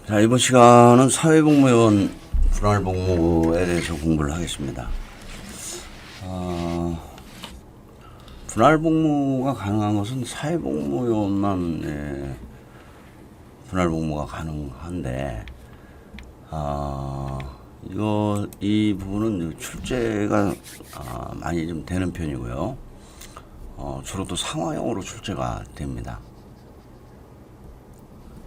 자, 이번 시간은 사회복무원 분할복무에 대해서 공부를 하겠습니다. 분할복무가 가능한 것은 사회복무원만 분할복무가 가능한데, 이 부분은 출제가 많이 좀 되는 편이고요. 주로 또 상황형으로 출제가 됩니다.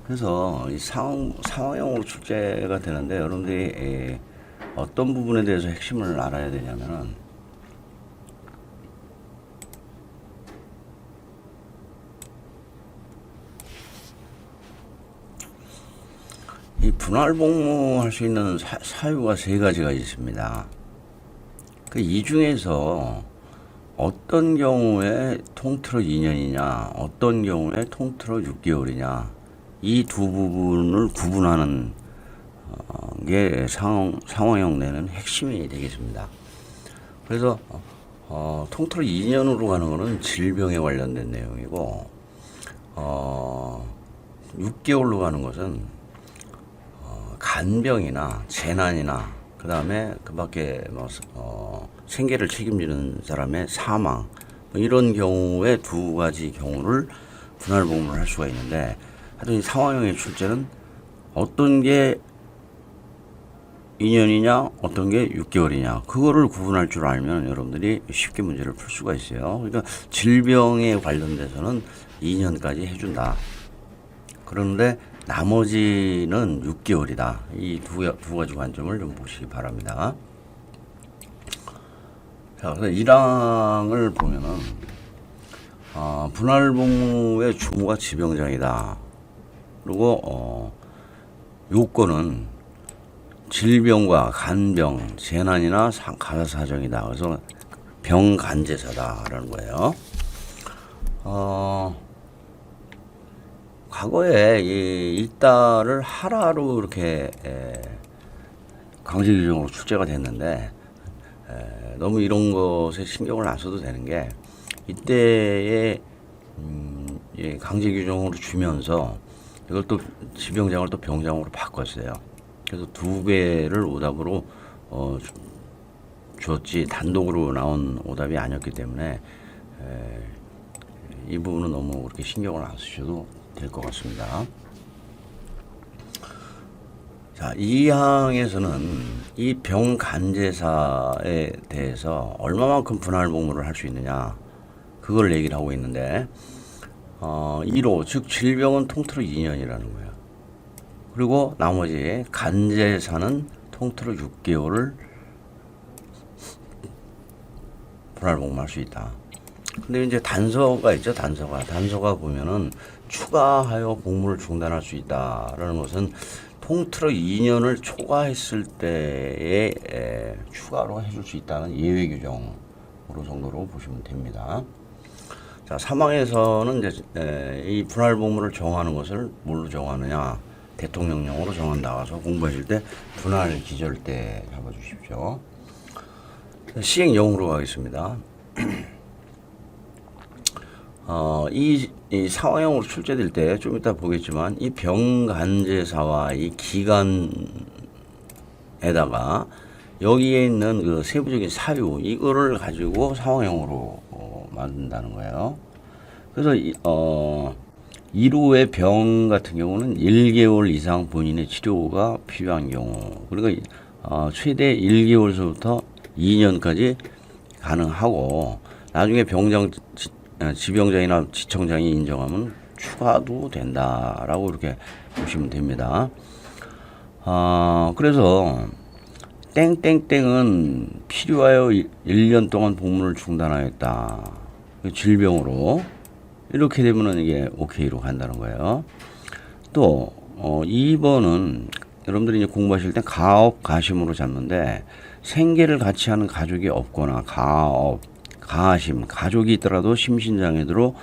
그래서 이 상황형으로 출제가 되는데, 여러분들이 어떤 부분에 대해서 핵심을 알아야 되냐면은, 이 분할복무할 수 있는 사유가 세 가지가 있습니다. 이 중에서 어떤 경우에 통틀어 2년이냐, 어떤 경우에 통틀어 6개월이냐, 이 두 부분을 구분하는 게 상황형 내는 핵심이 되겠습니다. 그래서 통틀어 2년으로 가는 것은 질병에 관련된 내용이고, 6개월로 가는 것은 간병이나 재난이나 그 다음에 그 밖에 생계를 책임지는 사람의 사망, 이런 경우에 두 가지 경우를 분할복무를 할 수가 있는데, 하여튼 이 상황형의 출제는 어떤 게 2년이냐 어떤 게 6개월이냐 그거를 구분할 줄 알면 여러분들이 쉽게 문제를 풀 수가 있어요. 그러니까 질병에 관련돼서는 2년까지 해준다. 그런데 나머지는 6개월이다. 이 두 가지 관점을 좀 보시기 바랍니다. 자, 그래서 1항을 보면은 분할복무의 주무가 지병장이다. 그리고 요건은 질병과 간병, 재난이나 가사사정이다. 그래서 병간제사다라는 거예요. 과거에 이 일달을 하라로 이렇게 강제 규정으로 출제가 됐는데, 너무 이런 것에 신경을 안 써도 되는 게, 이때의 강제 규정으로 주면서 이걸 또 지병장을 또 병장으로 바꿨어요. 그래서 두 개를 오답으로 줬지 단독으로 나온 오답이 아니었기 때문에 이 부분은 너무 그렇게 신경을 안 쓰셔도 될 것 같습니다. 자, 이 항에서는 이 병간제사에 대해서 얼마만큼 분할복무를 할 수 있느냐 그걸 얘기를 하고 있는데, 1호 즉 질병은 통틀어 2년이라는 거예요. 그리고 나머지 간제사는 통틀어 6개월을 분할복무할 수 있다. 근데 이제 단서가 있죠. 단서가 보면은 추가하여 복무를 중단할 수 있다라는 것은 통틀어 2년을 초과했을 때에 추가로 해줄 수 있다는 예외 규정으로 정도로 보시면 됩니다. 자, 3항에서는 이제 이 분할복무를 정하는 것을 뭘로 정하느냐, 대통령령으로 정한다. 와서 공부하실 때 분할 기절대 잡아주십시오. 시행령으로 가겠습니다. 이 상황형으로 출제될 때 좀 이따 보겠지만, 이 병간제사와 이 기간에다가 여기에 있는 그 세부적인 사유, 이거를 가지고 상황형으로 만든다는 거예요. 그래서 1호의 병 같은 경우는 1개월 이상 본인의 치료가 필요한 경우, 그리고 최대 1개월서부터 2년까지 가능하고, 나중에 지병장이나 지청장이 인정하면 추가도 된다라고 이렇게 보시면 됩니다. 그래서 땡땡땡은 필요하여 1년 동안 복무를 중단하였다. 질병으로. 이렇게 되면은 이게 오케이로 간다는 거예요. 또 2번은 여러분들이 이제 공부하실 때 가업, 가심으로 잡는데, 생계를 같이 하는 가족이 없거나 가업, 가심, 가족이 있더라도 심신장애로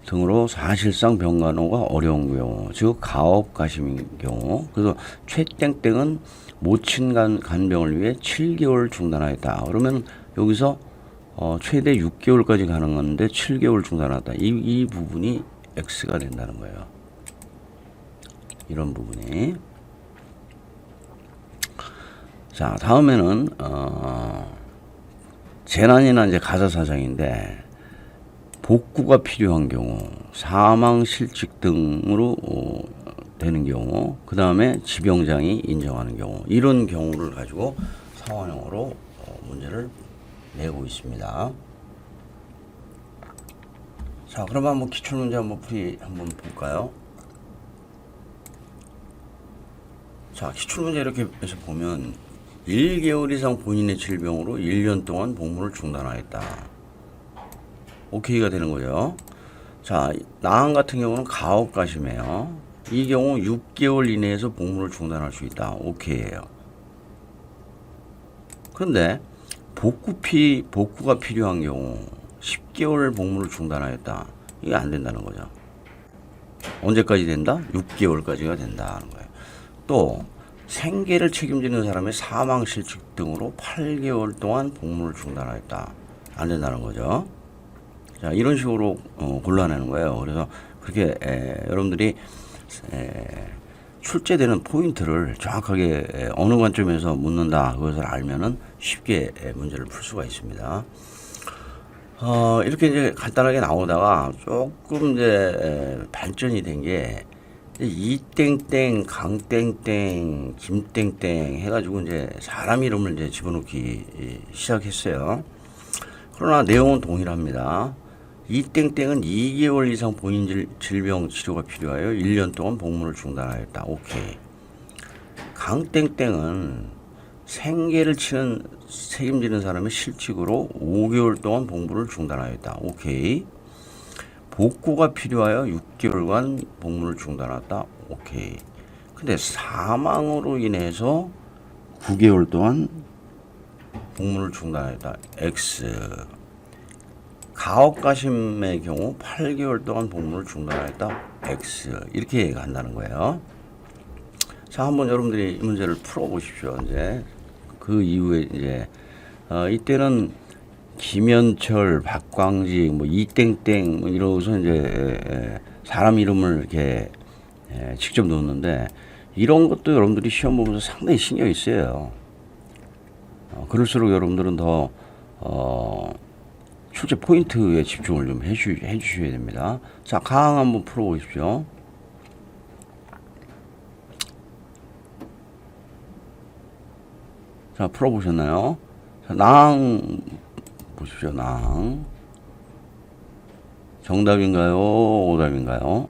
등으로 사실상 병간호가 어려운 경우, 즉 가업, 가심인 경우. 그래서 최땡땡은 모친 간병을 위해 7개월 중단하였다. 그러면 여기서 최대 6개월까지 가는 건데 7개월 중단하다. 이 부분이 X가 된다는 거예요. 이런 부분이. 자, 다음에는 재난이나 이제 가사사정인데 복구가 필요한 경우, 사망, 실직 등으로 되는 경우, 그 다음에 지병장이 인정하는 경우, 이런 경우를 가지고 상황형으로 문제를 내고 있습니다. 자, 그러면 한번 기출문제 한번 한번 볼까요? 자, 기출문제 이렇게 해서 보면 1개월 이상 본인의 질병으로 1년 동안 복무를 중단하였다. 오케이가 되는 거죠. 자, 나항 같은 경우는 가혹가심이에요. 이 경우 6개월 이내에서 복무를 중단할 수 있다. 오케이예요. 그런데 복구가 필요한 경우 10개월 복무를 중단하였다. 이게 안 된다는 거죠. 언제까지 된다? 6개월까지가 된다는 거예요. 또 생계를 책임지는 사람의 사망, 실직 등으로 8개월 동안 복무를 중단하였다. 안 된다는 거죠. 자, 이런 식으로 골라내는 거예요. 그래서 그렇게 여러분들이 출제되는 포인트를 정확하게 어느 관점에서 묻는다 그것을 알면은 쉽게 문제를 풀 수가 있습니다. 이렇게 이제 간단하게 나오다가 조금 이제 발전이 된 게 이땡땡, 강땡땡, 김땡땡 해가지고 이제 사람 이름을 이제 집어넣기 시작했어요. 그러나 내용은 동일합니다. 이땡땡은 2개월 이상 본인 질병 치료가 필요하여 1년 동안 복무를 중단하였다. 오케이. 강땡땡은 생계를 책임지는 사람의 실직으로 5개월 동안 복무를 중단하였다. 오케이. 복구가 필요하여 6개월간 복무를 중단했다. 오케이. 근데 사망으로 인해서 9개월 동안 복무를 중단했다. X. 가혹가심의 경우 8개월 동안 복무를 중단했다. X. 이렇게 간다는 거예요. 자, 한번 여러분들이 이 문제를 풀어보십시오. 이제 그 이후에 이제 이때는 김현철, 박광직, 뭐 이땡땡 뭐 이러고서 이제 사람 이름을 이렇게 직접 넣었는데 이런 것도 여러분들이 시험 보면서 상당히 신경이 쓰여요. 그럴수록 여러분들은 더 출제 포인트에 집중을 좀 해주셔야 됩니다. 자, 가항 한번 풀어보십시오. 자, 풀어보셨나요? 자, 나항 보십시오. 나항. 정답인가요? 오답인가요?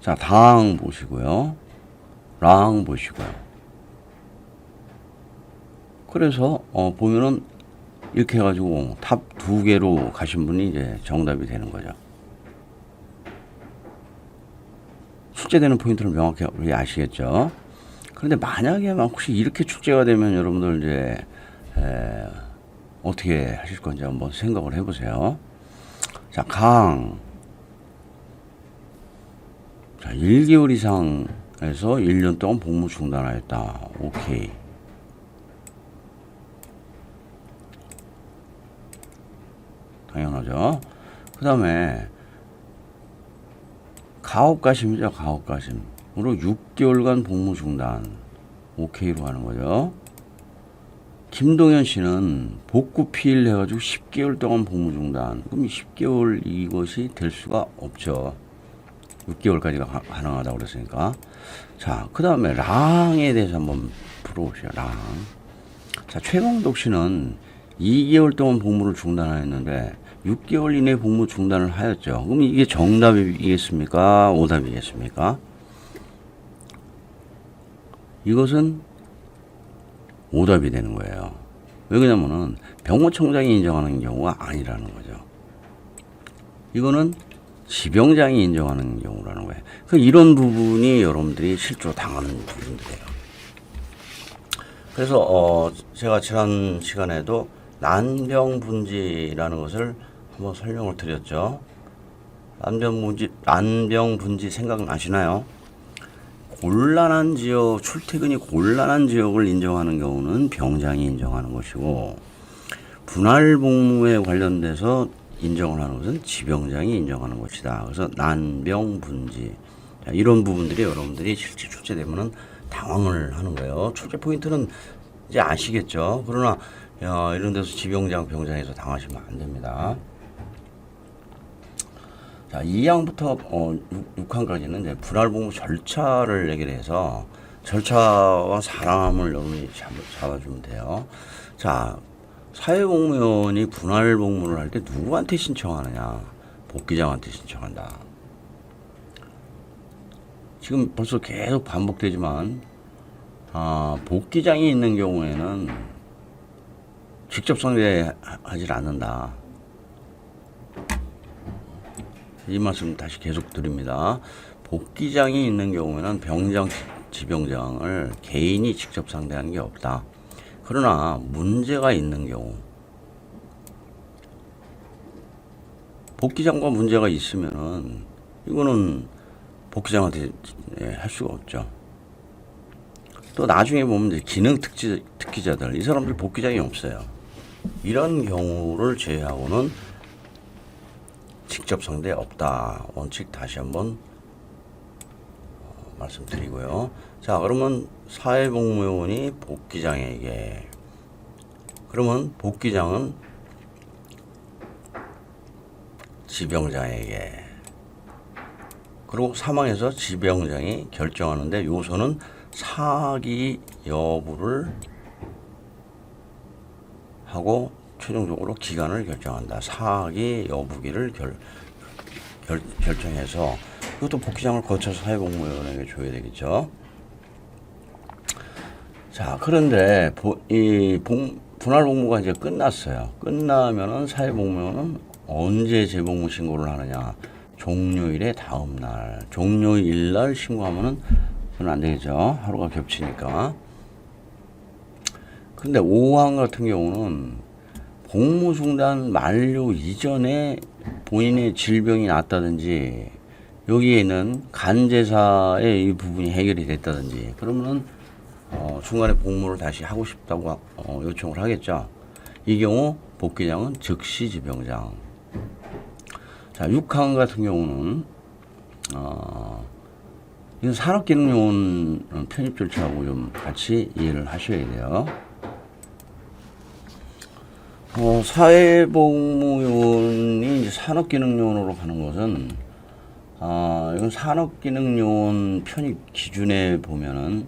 자, 다항 보시고요. 라항 보시고요. 그래서 보면은 이렇게 해가지고 탑 2개로 가신 분이 이제 정답이 되는 거죠. 출제되는 포인트를 명확히 우리 아시겠죠? 그런데 만약에 막 혹시 이렇게 출제가 되면 여러분들 이제 어떻게 하실 건지 한번 생각을 해보세요. 자, 강. 자, 1개월 이상에서 1년 동안 복무 중단하였다. 오케이. 당연하죠. 그 다음에 가혹가심이죠. 가혹가심으로 6개월간 복무 중단. 오케이로 하는 거죠. 김동현 씨는 복구 피일 해가지고 10개월 동안 복무 중단. 그럼 10개월 이것이 될 수가 없죠. 6개월까지가 가능하다고 그랬으니까. 자, 그 다음에 랑에 대해서 한번 풀어보시죠. 랑. 자, 최광덕 씨는 2개월 동안 복무를 중단하였는데 6개월 이내 복무 중단을 하였죠. 그럼 이게 정답이겠습니까? 오답이겠습니까? 이것은 오답이 되는 거예요. 왜 그러냐면은 병원청장이 인정하는 경우가 아니라는 거죠. 이거는 지병장이 인정하는 경우라는 거예요. 이런 부분이 여러분들이 실제로 당하는 부분들이에요. 그래서 제가 지난 시간에도 난병분지라는 것을 한번 설명을 드렸죠. 난병분지 생각나시나요? 곤란한 지역, 출퇴근이 곤란한 지역을 인정하는 경우는 병장이 인정하는 것이고, 분할 복무에 관련돼서 인정을 하는 것은 지병장이 인정하는 것이다. 그래서 난병분지. 이런 부분들이 여러분들이 실제 출제되면은 당황을 하는 거예요. 출제 포인트는 이제 아시겠죠? 그러나 이런 데서 지병장, 병장에서 당하시면 안 됩니다. 자, 2항부터 6항까지는 이제 분할복무 절차를 얘기를 해서 절차와 사람을 여러분이 잡아주면 돼요. 자, 사회복무원이 분할복무를 할 때 누구한테 신청하느냐? 복귀장한테 신청한다. 지금 벌써 계속 반복되지만 복귀장이 있는 경우에는 직접 상대하지 않는다. 이 말씀 다시 계속 드립니다. 복귀장이 있는 경우에는 병장, 지병장을 개인이 직접 상대하는 게 없다. 그러나 문제가 있는 경우, 복귀장과 문제가 있으면은 이거는 복귀장한테 할 수가 없죠. 또 나중에 보면 이제 기능 특기자들, 이 사람들 복귀장이 없어요. 이런 경우를 제외하고는 직접 상대 없다. 원칙 다시 한번 말씀드리고요. 자, 그러면 사회복무요원이 복귀장에게, 그러면 복귀장은 지병장에게, 그리고 사망해서 지병장이 결정하는데 요소는 사기 여부를 하고 최종적으로 기간을 결정한다. 사기 여부기를 결정해서 이것도 복귀장을 거쳐서 사회복무요원에게 줘야 되겠죠. 자, 그런데 분할복무가 이제 끝났어요. 끝나면은 사회복무요원은 언제 재복무 신고를 하느냐? 종료일의 다음 날, 종료일 날 신고하면은 그건 안 되겠죠. 하루가 겹치니까. 근데 5항 같은 경우는 복무 중단 만료 이전에 본인의 질병이 났다든지 여기에는 간제사의 이 부분이 해결이 됐다든지 그러면은 중간에 복무를 다시 하고 싶다고 요청을 하겠죠. 이 경우 복귀장은 즉시 지병장. 자, 6항 같은 경우는 이건 산업기능요원 편입 절차하고 좀 같이 이해를 하셔야 돼요. 사회복무요원이 이제 산업기능요원으로 가는 것은 이건 산업기능요원 편입 기준에 보면은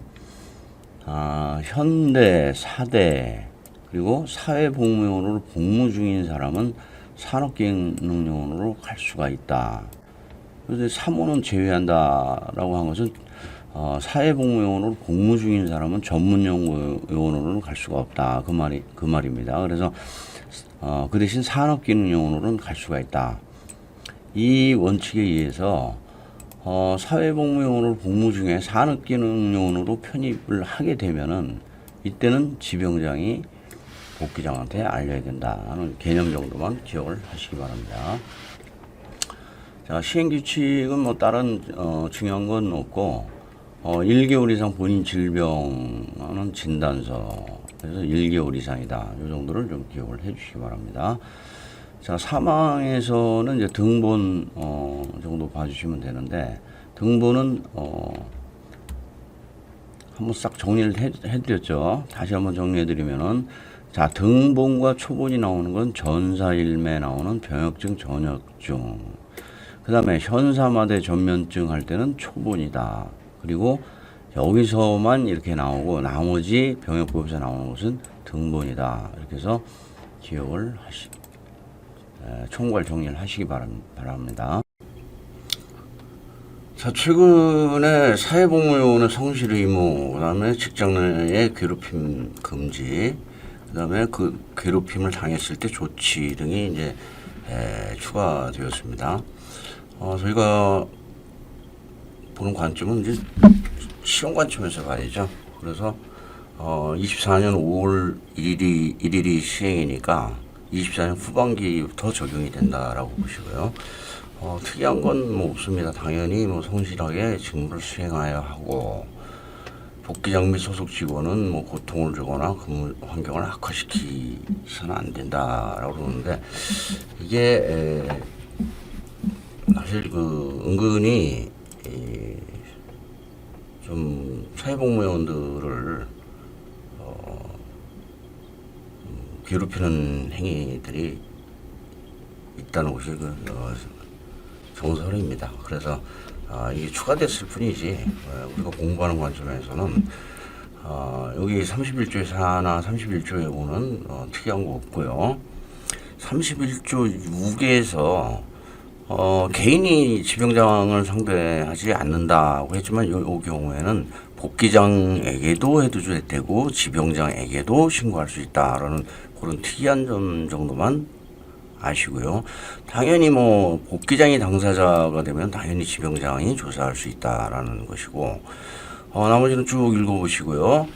현대, 사대 그리고 사회복무요원으로 복무 중인 사람은 산업기능요원으로 갈 수가 있다. 그런데 3호는 제외한다라고 한 것은 사회복무요원으로 복무 중인 사람은 전문연구요원으로는 갈 수가 없다. 그 말입니다. 그래서 그 대신 산업기능요원으로는 갈 수가 있다. 이 원칙에 의해서 사회복무요원으로 복무 중에 산업기능요원으로 편입을 하게 되면은 이때는 지병장이 복귀장한테 알려야 된다는 개념 정도만 기억을 하시기 바랍니다. 자, 시행규칙은 뭐 다른 중요한 건 없고 1개월 이상 본인 질병은 진단서, 그래서 1개월 이상이다. 이 정도를 좀 기억을 해 주시기 바랍니다. 자, 사망에서는 이제 등본 정도 봐주시면 되는데 등본은 한번 싹 정리를 해드렸죠. 다시 한번 정리해드리면은 자, 등본과 초본이 나오는 건 전사일매 나오는 병역증, 전역증. 그 다음에 현사마대 전면증 할 때는 초본이다. 그리고 여기서만 이렇게 나오고 나머지 병역법에서 나오는 것은 등본이다. 이렇게 해서 기억을 총괄 정리를 하시기 바랍니다. 자, 최근에 사회복무요원의 성실 의무, 그 다음에 직장 내의 괴롭힘 금지, 그 다음에 그 괴롭힘을 당했을 때 조치 등이 이제 추가되었습니다. 저희가 보는 관점은 이제 시험 관점에서 봐야죠. 그래서 24년 5월 1일이 시행이니까 24년 후반기부터 적용이 된다라고 보시고요. 특이한 건 뭐 없습니다. 당연히 뭐 성실하게 직무를 수행해야 하고 복귀장 및 소속 직원은 뭐 고통을 주거나 근무 환경을 악화시키서는 안 된다라고 그러는데 이게 사실 그 은근히 좀 사회복무요원들을 괴롭히는 행위들이 있다는 것이 정설입니다. 그래서 이게 추가됐을 뿐이지 우리가 공부하는 관점에서는 여기 31조에서 하나 31조에 보는 특이한 거 없고요. 31조 6에서 개인이 지병장을 상대하지 않는다고 했지만 이 경우에는 복귀장에게도 해줘야 되고 지병장에게도 신고할 수 있다라는 그런 특이한 점 정도만 아시고요. 당연히 뭐 복귀장이 당사자가 되면 당연히 지병장이 조사할 수 있다라는 것이고 나머지는 쭉 읽어보시고요.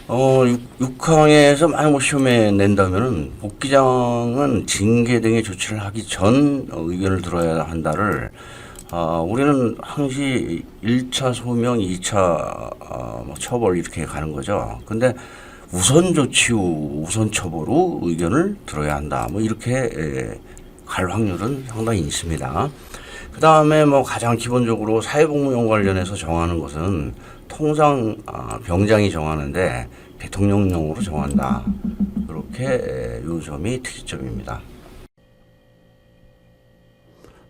6항에서 만약 뭐 시험에 낸다면은 복귀장은 징계 등의 조치를 하기 전 의견을 들어야 한다를 우리는 항시 1차 소명, 2차 뭐 처벌 이렇게 가는 거죠. 근데 우선 조치 후 우선 처벌 후 의견을 들어야 한다. 뭐 이렇게 갈 확률은 상당히 있습니다. 그 다음에 뭐 가장 기본적으로 사회복무용 관련해서 정하는 것은 통상 병장이 정하는데 대통령령으로 정한다. 이렇게 요 점이 특이점입니다.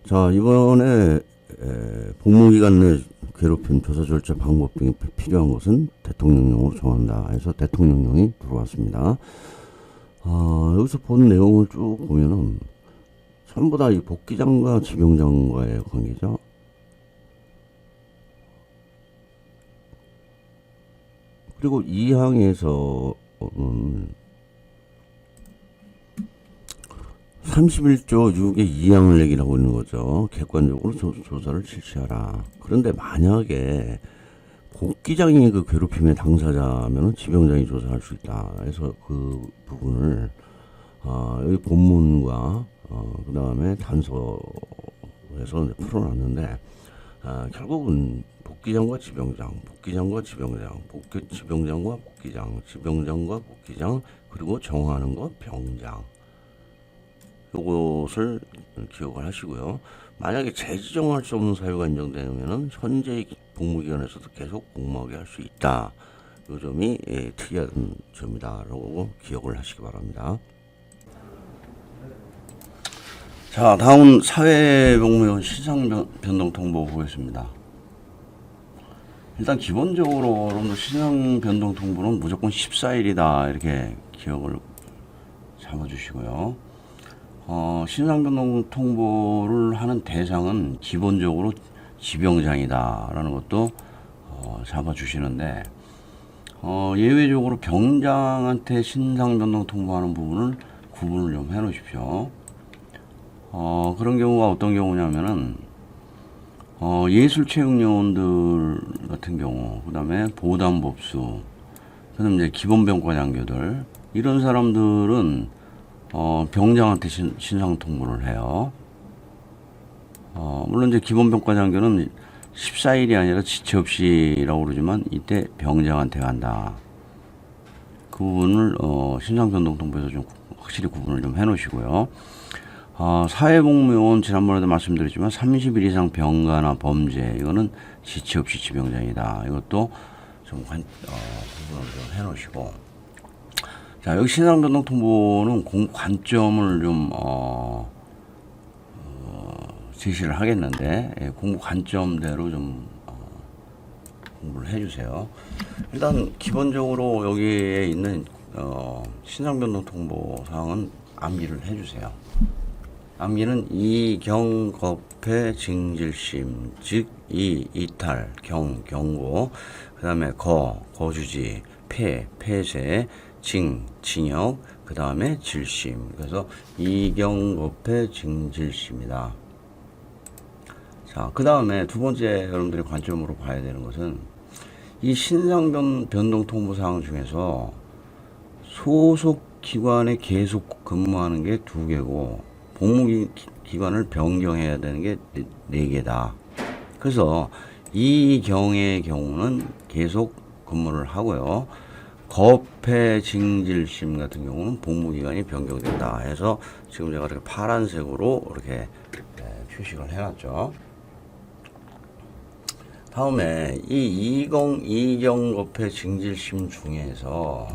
자, 이번에 복무기간 내 괴롭힘 조사 절차 방법 등이 필요한 것은 대통령령으로 정한다 해서 대통령령이 들어왔습니다. 여기서 본 내용을 쭉 보면은 전부 다 이 복귀장과 지병장과의 관계죠. 그리고 2항에서는 31조 6의 2항을 얘기하고 있는 거죠. 객관적으로 조사를 실시하라. 그런데 만약에 복귀장이 그 괴롭힘의 당사자면은 지병장이 조사할 수 있다. 그래서 그 부분을 여기 본문과 그 다음에 단서에서 풀어놨는데 결국은 복귀장과 지병장, 복귀장과 지병장, 지병장과 복귀장, 지병장과 복귀장, 그리고 정하는 것 병장. 요것을 기억을 하시고요. 만약에 재지정할 수 없는 사유가 인정되면은 현재 복무기관에서도 계속 복무하게 할 수 있다. 요 점이 특이한 점이다라고 기억을 하시기 바랍니다. 자, 다음 사회복무요원 신상변동 통보 보겠습니다. 일단 기본적으로 여러분들 신상변동 통보는 무조건 14일이다 이렇게 기억을 잡아주시고요. 신상변동 통보를 하는 대상은 기본적으로 지병장이다라는 것도 잡아주시는데 예외적으로 병장한테 신상변동 통보하는 부분을 구분을 좀 해놓으십시오. 그런 경우가 어떤 경우냐면은 예술체육요원들 같은 경우, 그 다음에 보담법수, 그 다음에 이제 기본병과 장교들, 이런 사람들은 병장한테 신상 통보를 해요. 물론 이제 기본병과 장교는 14일이 아니라 지체 없이라고 그러지만 이때 병장한테 간다. 그 부분을 신상 변동 통보에서 좀 확실히 구분을 좀 해놓으시고요. 사회복무요원 지난번에도 말씀드렸지만 30일 이상 병가나 범죄 이거는 지체 없이 지병장이다. 이것도 좀 구분을 좀 해놓으시고, 자, 여기 신상변동 통보는 관점을 좀 제시를 하겠는데 공부 관점대로 좀 공부를 해주세요. 일단 기본적으로 여기에 있는 신상변동 통보 사항은 암기를 해주세요. 암기는 이경겁해 징질심, 즉 이탈, 경고, 그 다음에 거주지, 폐쇄, 징역, 그 다음에 질심. 그래서 이경겁해 징질심이다. 자, 그 다음에 두 번째 여러분들이 관점으로 봐야 되는 것은 이 신상변동 통보 사항 중에서 소속 기관에 계속 근무하는 게 2개고 복무기관을 변경해야 되는 게 4개다. 그래서 이 경의 경우는 계속 근무를 하고요. 거패 징질심 같은 경우는 복무기간이 변경된다 해서 지금 제가 이렇게 파란색으로 이렇게 표식을 해놨죠. 다음에 이 이경급회 징질심 중에서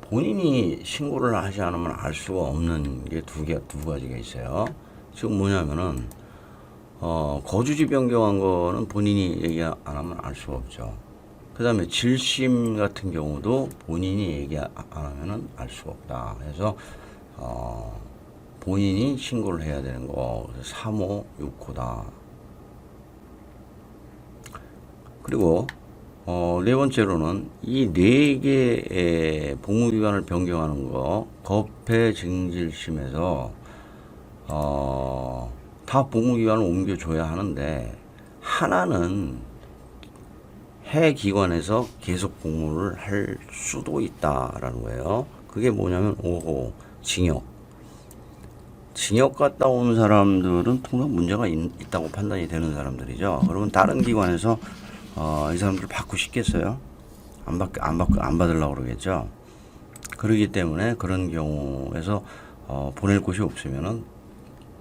본인이 신고를 하지 않으면 알 수가 없는 게 두 가지가 있어요. 지금 뭐냐면은 거주지 변경한 거는 본인이 얘기 안 하면 알 수가 없죠. 그 다음에 질심 같은 경우도 본인이 얘기 안 하면은 알 수가 없다. 그래서 본인이 신고를 해야 되는 거 3호 6호다. 그리고 네 번째로는 이 네 개의 복무기관을 변경하는 거 겁해 징질심에서 다 복무기관을 옮겨줘야 하는데 하나는 해 기관에서 계속 복무를 할 수도 있다라는 거예요. 그게 뭐냐면 5호 징역. 징역 갔다 온 사람들은 통상 문제가 있다고 판단이 되는 사람들이죠. 그러면 다른 기관에서 이 사람들 받고 싶겠어요? 안 받으려고 그러겠죠. 그러기 때문에 그런 경우에서 보낼 곳이 없으면은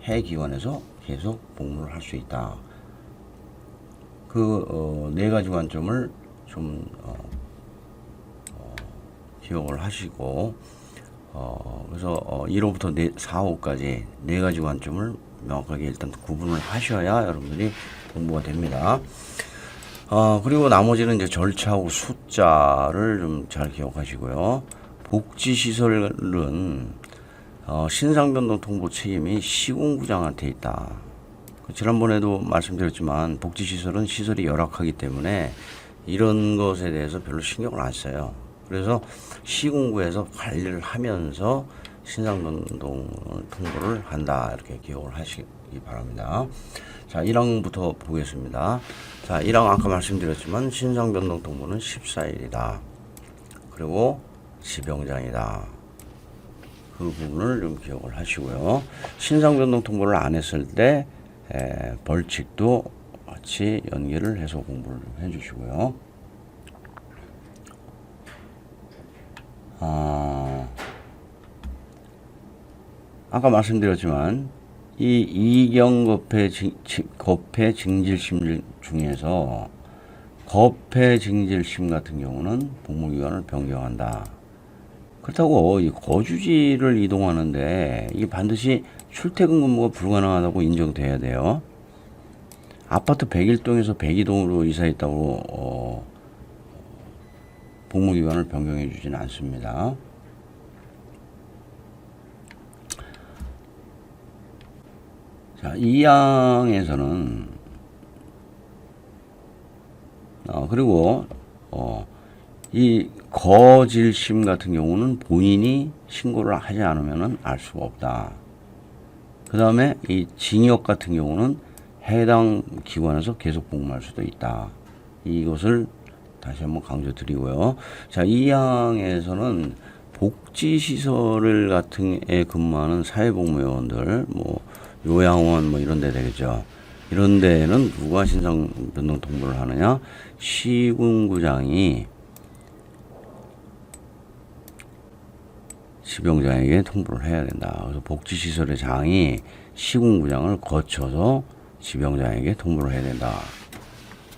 해 기관에서 계속 복무를 할 수 있다. 그 네 가지 관점을 좀 기억을 하시고 그래서 1호부터 4호까지 네 가지 관점을 명확하게 일단 구분을 하셔야 여러분들이 공부가 됩니다. 그리고 나머지는 이제 절차하고 숫자를 좀 잘 기억하시고요. 복지시설은 신상변동 통보 책임이 시군구장한테 있다. 지난번에도 말씀드렸지만 복지시설은 시설이 열악하기 때문에 이런 것에 대해서 별로 신경을 안 써요. 그래서 시군구에서 관리를 하면서 신상변동 통보를 한다. 이렇게 기억을 하시기 바랍니다. 자, 1항부터 보겠습니다. 자, 1항 아까 말씀드렸지만 신상변동 통보는 14일이다. 그리고 지병장이다. 그 부분을 좀 기억을 하시고요. 신상변동 통보를 안 했을 때 벌칙도 같이 연계를 해서 공부를 좀 해주시고요. 아까 말씀드렸지만 이 이경급회 징질심 중에서 급회 징질심 같은 경우는 복무기관을 변경한다. 그렇다고 이 거주지를 이동하는데 이게 반드시 출퇴근 근무가 불가능하다고 인정돼야 돼요. 아파트 101동에서 102동으로 이사했다고 복무기관을 변경해 주지는 않습니다. 자, 2항에서는 그리고 이 거질심 같은 경우는 본인이 신고를 하지 않으면 알 수가 없다. 그 다음에 이 징역 같은 경우는 해당 기관에서 계속 복무할 수도 있다. 이것을 다시 한번 강조드리고요. 자, 2항에서는 복지시설 같은 에 근무하는 사회복무요원들, 뭐 요양원 뭐 이런 데 되겠죠. 이런 데는 누가 신상변동 통보를 하느냐? 시군구장이 지병장에게 통보를 해야 된다. 그래서 복지시설의 장이 시군구장을 거쳐서 지병장에게 통보를 해야 된다.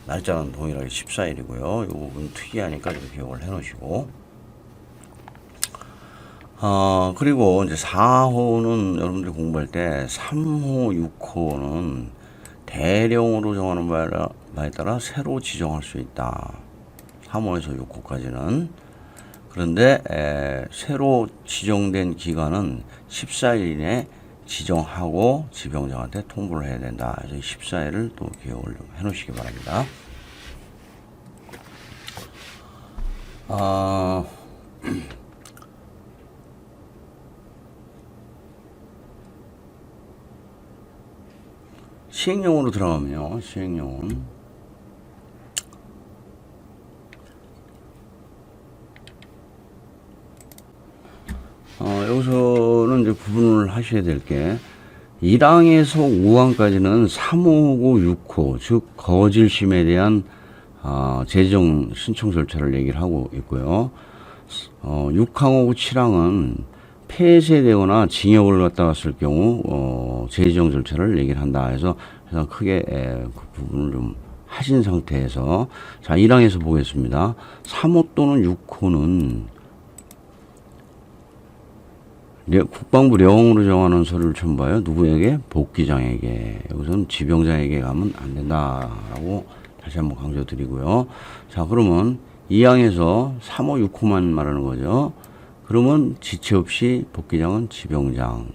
날짜는 동일하게 14일이고요. 이 부분 특이하니까 좀 기억을 해 놓으시고. 그리고 이제 4호는 여러분들이 공부할 때 3호, 6호는 대령으로 정하는 바에 따라 새로 지정할 수 있다. 3호에서 6호까지는. 그런데 새로 지정된 기간은 14일 이내 지정하고 지병장한테 통보를 해야 된다. 그래서 14일을 또 기억을 좀 해놓으시기 바랍니다. 시행령으로 들어가면요. 시행령은 여기서는 이제 구분을 하셔야 될 게 1항에서 5항까지는 3호고 6호 즉 거질심에 대한 재정 신청 절차를 얘기를 하고 있고요. 6항하고 7항은 폐쇄되거나 징역을 갖다 왔을 경우 재지정 절차를 얘기를 한다 해서 크게 그 부분을 좀 하신 상태에서 자 1항에서 보겠습니다. 3호 또는 6호는 국방부 령으로 정하는 서류를 첨부하여 누구에게? 복귀장에게. 여기서는 지병장에게 가면 안 된다라고 다시 한번 강조드리고요. 자 그러면 2항에서 3호 6호만 말하는 거죠. 그러면 지체 없이 복귀장은 지병장.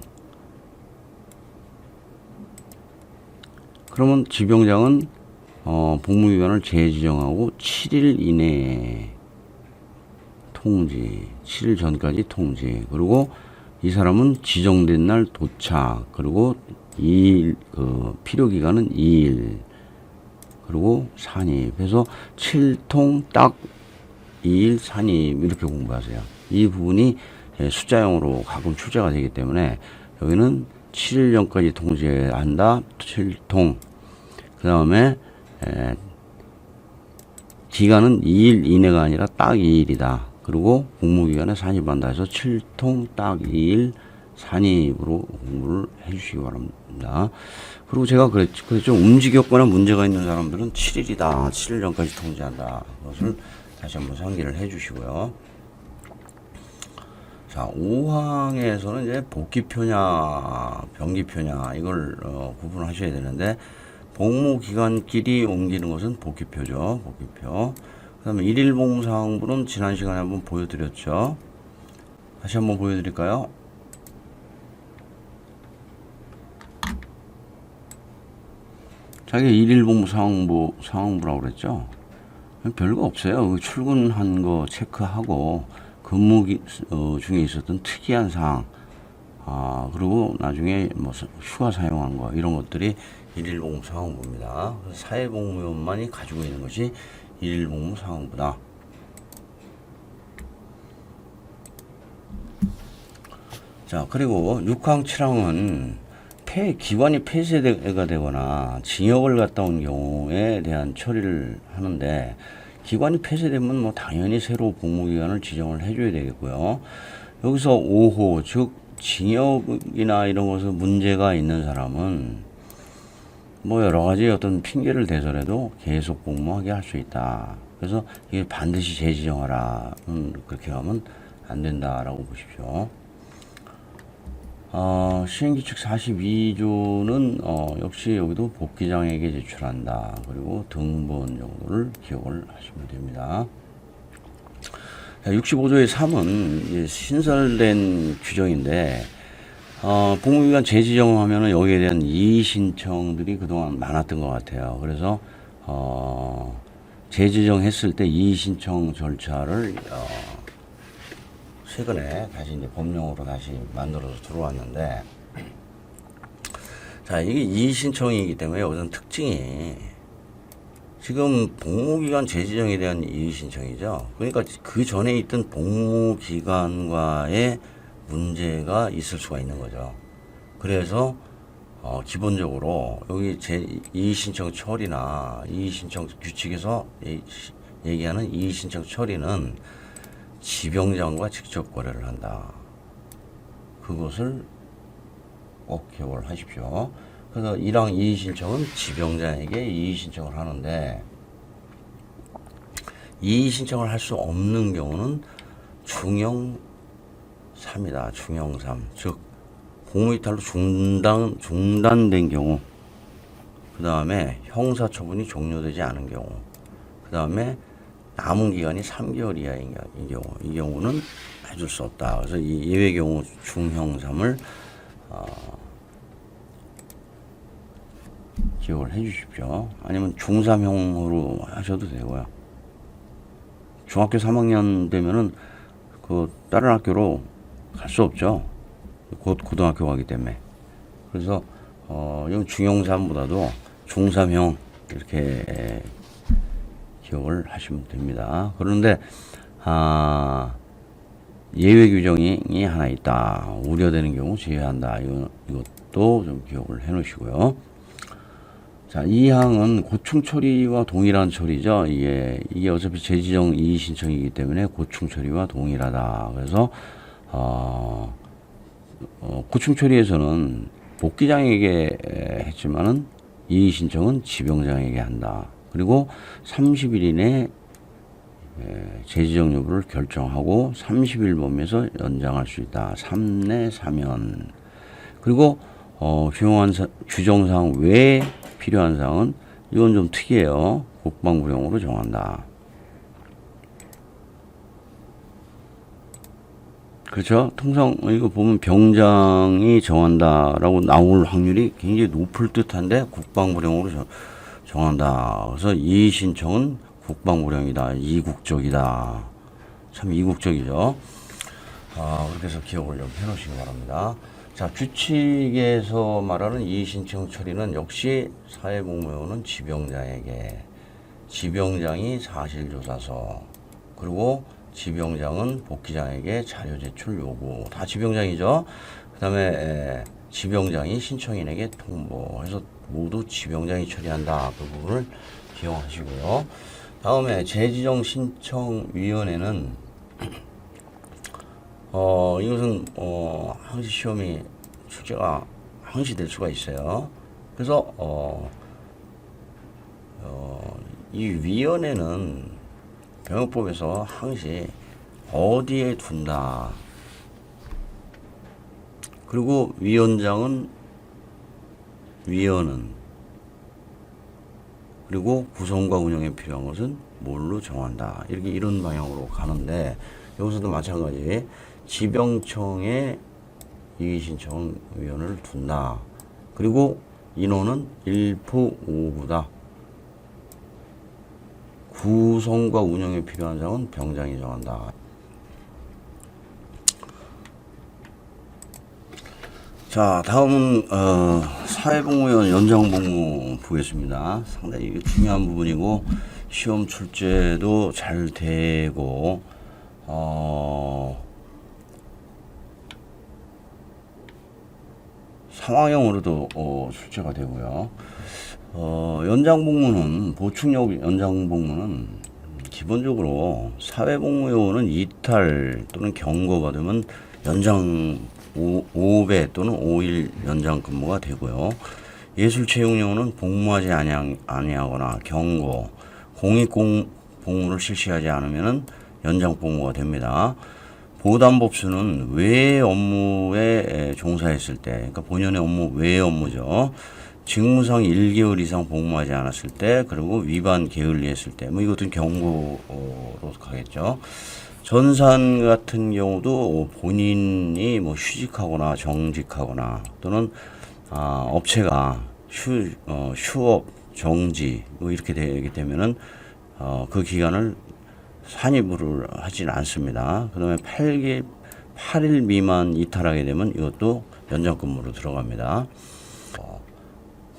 그러면 지병장은 복무기간을 재지정하고 7일 이내에 통지, 7일 전까지 통지. 그리고 이 사람은 지정된 날 도착. 그리고 2일 필요기간은 2일. 그리고 산입. 그래서 7통 딱 2일 산입 이렇게 공부하세요. 이 부분이 숫자형으로 가끔 출제가 되기 때문에 여기는 7일 전까지 통지해야 한다. 7통. 그 다음에 기간은 2일 이내가 아니라 딱 2일이다. 그리고 복무기간에 산입한다 해서 7통 딱 2일 산입으로 공부를 해주시기 바랍니다. 그리고 제가 그랬죠. 움직였거나 문제가 있는 사람들은 7일이다. 7일 전까지 통지한다. 그것을 다시 한번 상기를 해주시고요. 자, 5항에서는 이제 복귀표냐, 병기표냐, 이걸 구분하셔야 되는데, 복무기간끼리 옮기는 것은 복귀표죠. 복귀표. 그 다음에 1일 복무사항부는 지난 시간에 한번 보여드렸죠. 다시 한번 보여드릴까요? 자기 1일 복무사항부라고 그랬죠. 별거 없어요. 출근한 거 체크하고, 근무 중에 있었던 특이한 사항, 그리고 나중에 뭐 휴가 사용한 거, 이런 것들이 1일 복무 사항부입니다. 사회복무원만이 가지고 있는 것이 1일 복무 사항부다. 자, 그리고 6항, 7항은 기관이 폐쇄가 되거나 징역을 갔다 온 경우에 대한 처리를 하는데, 기관이 폐쇄되면 뭐 당연히 새로 복무기간을 지정을 해줘야 되겠고요. 여기서 5호, 즉 징역이나 이런 것에 문제가 있는 사람은 뭐 여러 가지 어떤 핑계를 대서라도 계속 복무하게 할 수 있다. 그래서 이게 반드시 재지정하라. 그렇게 하면 안 된다라고 보십시오. 시행규칙 42조는 역시 여기도 복귀장에게 제출한다. 그리고 등본 정도를 기억을 하시면 됩니다. 65조의 3은 신설된 규정인데, 복무기간 재지정하면은 여기에 대한 이의 신청들이 그동안 많았던 것 같아요. 그래서 재지정했을 때 이의 신청 절차를 최근에 다시 이제 법령으로 다시 만들어서 들어왔는데, 자, 이게 이의 신청이기 때문에 여기서는 특징이 지금 복무기간 재지정에 대한 이의 신청이죠. 그러니까 그 전에 있던 복무기간과의 문제가 있을 수가 있는 거죠. 그래서 기본적으로 여기 이의 신청 처리나 이의 신청 규칙에서 얘기하는 이의 신청 처리는 지병장과 직접 거래를 한다. 그것을 꼭 기억을 하십시오. 그래서 1항 이의 신청은 지병장에게 이의 신청을 하는데, 이의 신청을 할 수 없는 경우는 중형 3이다. 중형 3. 즉, 복무이탈로 중단된 경우, 그 다음에 형사처분이 종료되지 않은 경우, 그 다음에 남은 기간이 3개월 이하인 경우, 이 경우는 해줄 수 없다. 그래서 이 예외 경우 중형 3을 기억을 해 주십시오. 아니면 중3형으로 하셔도 되고요. 중학교 3학년 되면은 그 다른 학교로 갈 수 없죠. 곧 고등학교 가기 때문에. 그래서 이건 중형3보다도 중3형 이렇게 기억을 하시면 됩니다. 그런데 예외 규정이 하나 있다. 우려되는 경우 제외한다. 이것도 좀 기억을 해 놓으시고요. 자, 이 항은 고충 처리와 동일한 처리죠. 이게 어차피 재지정 이의 신청이기 때문에 고충 처리와 동일하다. 그래서 고충 처리에서는 복귀장에게 했지만은 이의 신청은 지병장에게 한다. 그리고 30일 이내 재지정 여부를 결정하고 30일 범위에서 연장할 수 있다. 3내 3연. 그리고 규정한 규정사항 외에 필요한 사항은 이건 좀 특이해요. 국방부령으로 정한다. 그렇죠? 통상 이거 보면 병장이 정한다라고 나올 확률이 굉장히 높을 듯한데 국방부령으로 정한다. 그래서 이의 신청은 국방부령이다. 이국적이다. 참 이국적이죠. 그렇게 해서 기억을 좀 해놓으시기 바랍니다. 자, 규칙에서 말하는 이의 신청 처리는 역시 사회복무요원은 지병장에게, 지병장이 사실조사서, 그리고 지병장은 복귀장에게 자료 제출 요구. 다 지병장이죠. 그 다음에 지병장이 신청인에게 통보해서 모두 지병장이 처리한다. 그 부분을 기억하시고요. 다음에 재지정 신청위원회는 이것은 항시 시험이 출제가 항시 될 수가 있어요. 그래서 이 위원회는 병역법에서 항시 어디에 둔다. 그리고 위원은 그리고 구성과 운영에 필요한 것은 뭘로 정한다. 이렇게 이런 방향으로 가는데 여기서도 마찬가지 지병청에 이의신청위원을 둔다. 그리고 인원은 1부 5부다. 구성과 운영에 필요한 사항은 병장이 정한다. 자, 다음은 사회복무원 연장복무 보겠습니다. 상당히 이게 중요한 부분이고 시험 출제도 잘 되고 상황형으로도 출제가 되고요. 연장복무는 보충력 연장복무는 기본적으로 사회복무요원은 이탈 또는 경고받으면 연장 5배 또는 5일 연장 근무가 되고요. 예술체육요원은 복무하지 아니하거나 경고, 공익복무를 실시하지 않으면 연장 복무가 됩니다. 보담법수는 외 업무에 종사했을 때, 그러니까 본연의 업무 외의 업무죠. 직무상 1개월 이상 복무하지 않았을 때, 그리고 위반 게을리했을 때, 뭐 이것은 경고로 가겠죠. 전산 같은 경우도 본인이 뭐 휴직하거나 정직하거나 또는 업체가 휴업 정지 뭐 이렇게 되게 되면은 그 기간을 산입을 하진 않습니다. 그 다음에 8일 미만 이탈하게 되면 이것도 연장근무로 들어갑니다.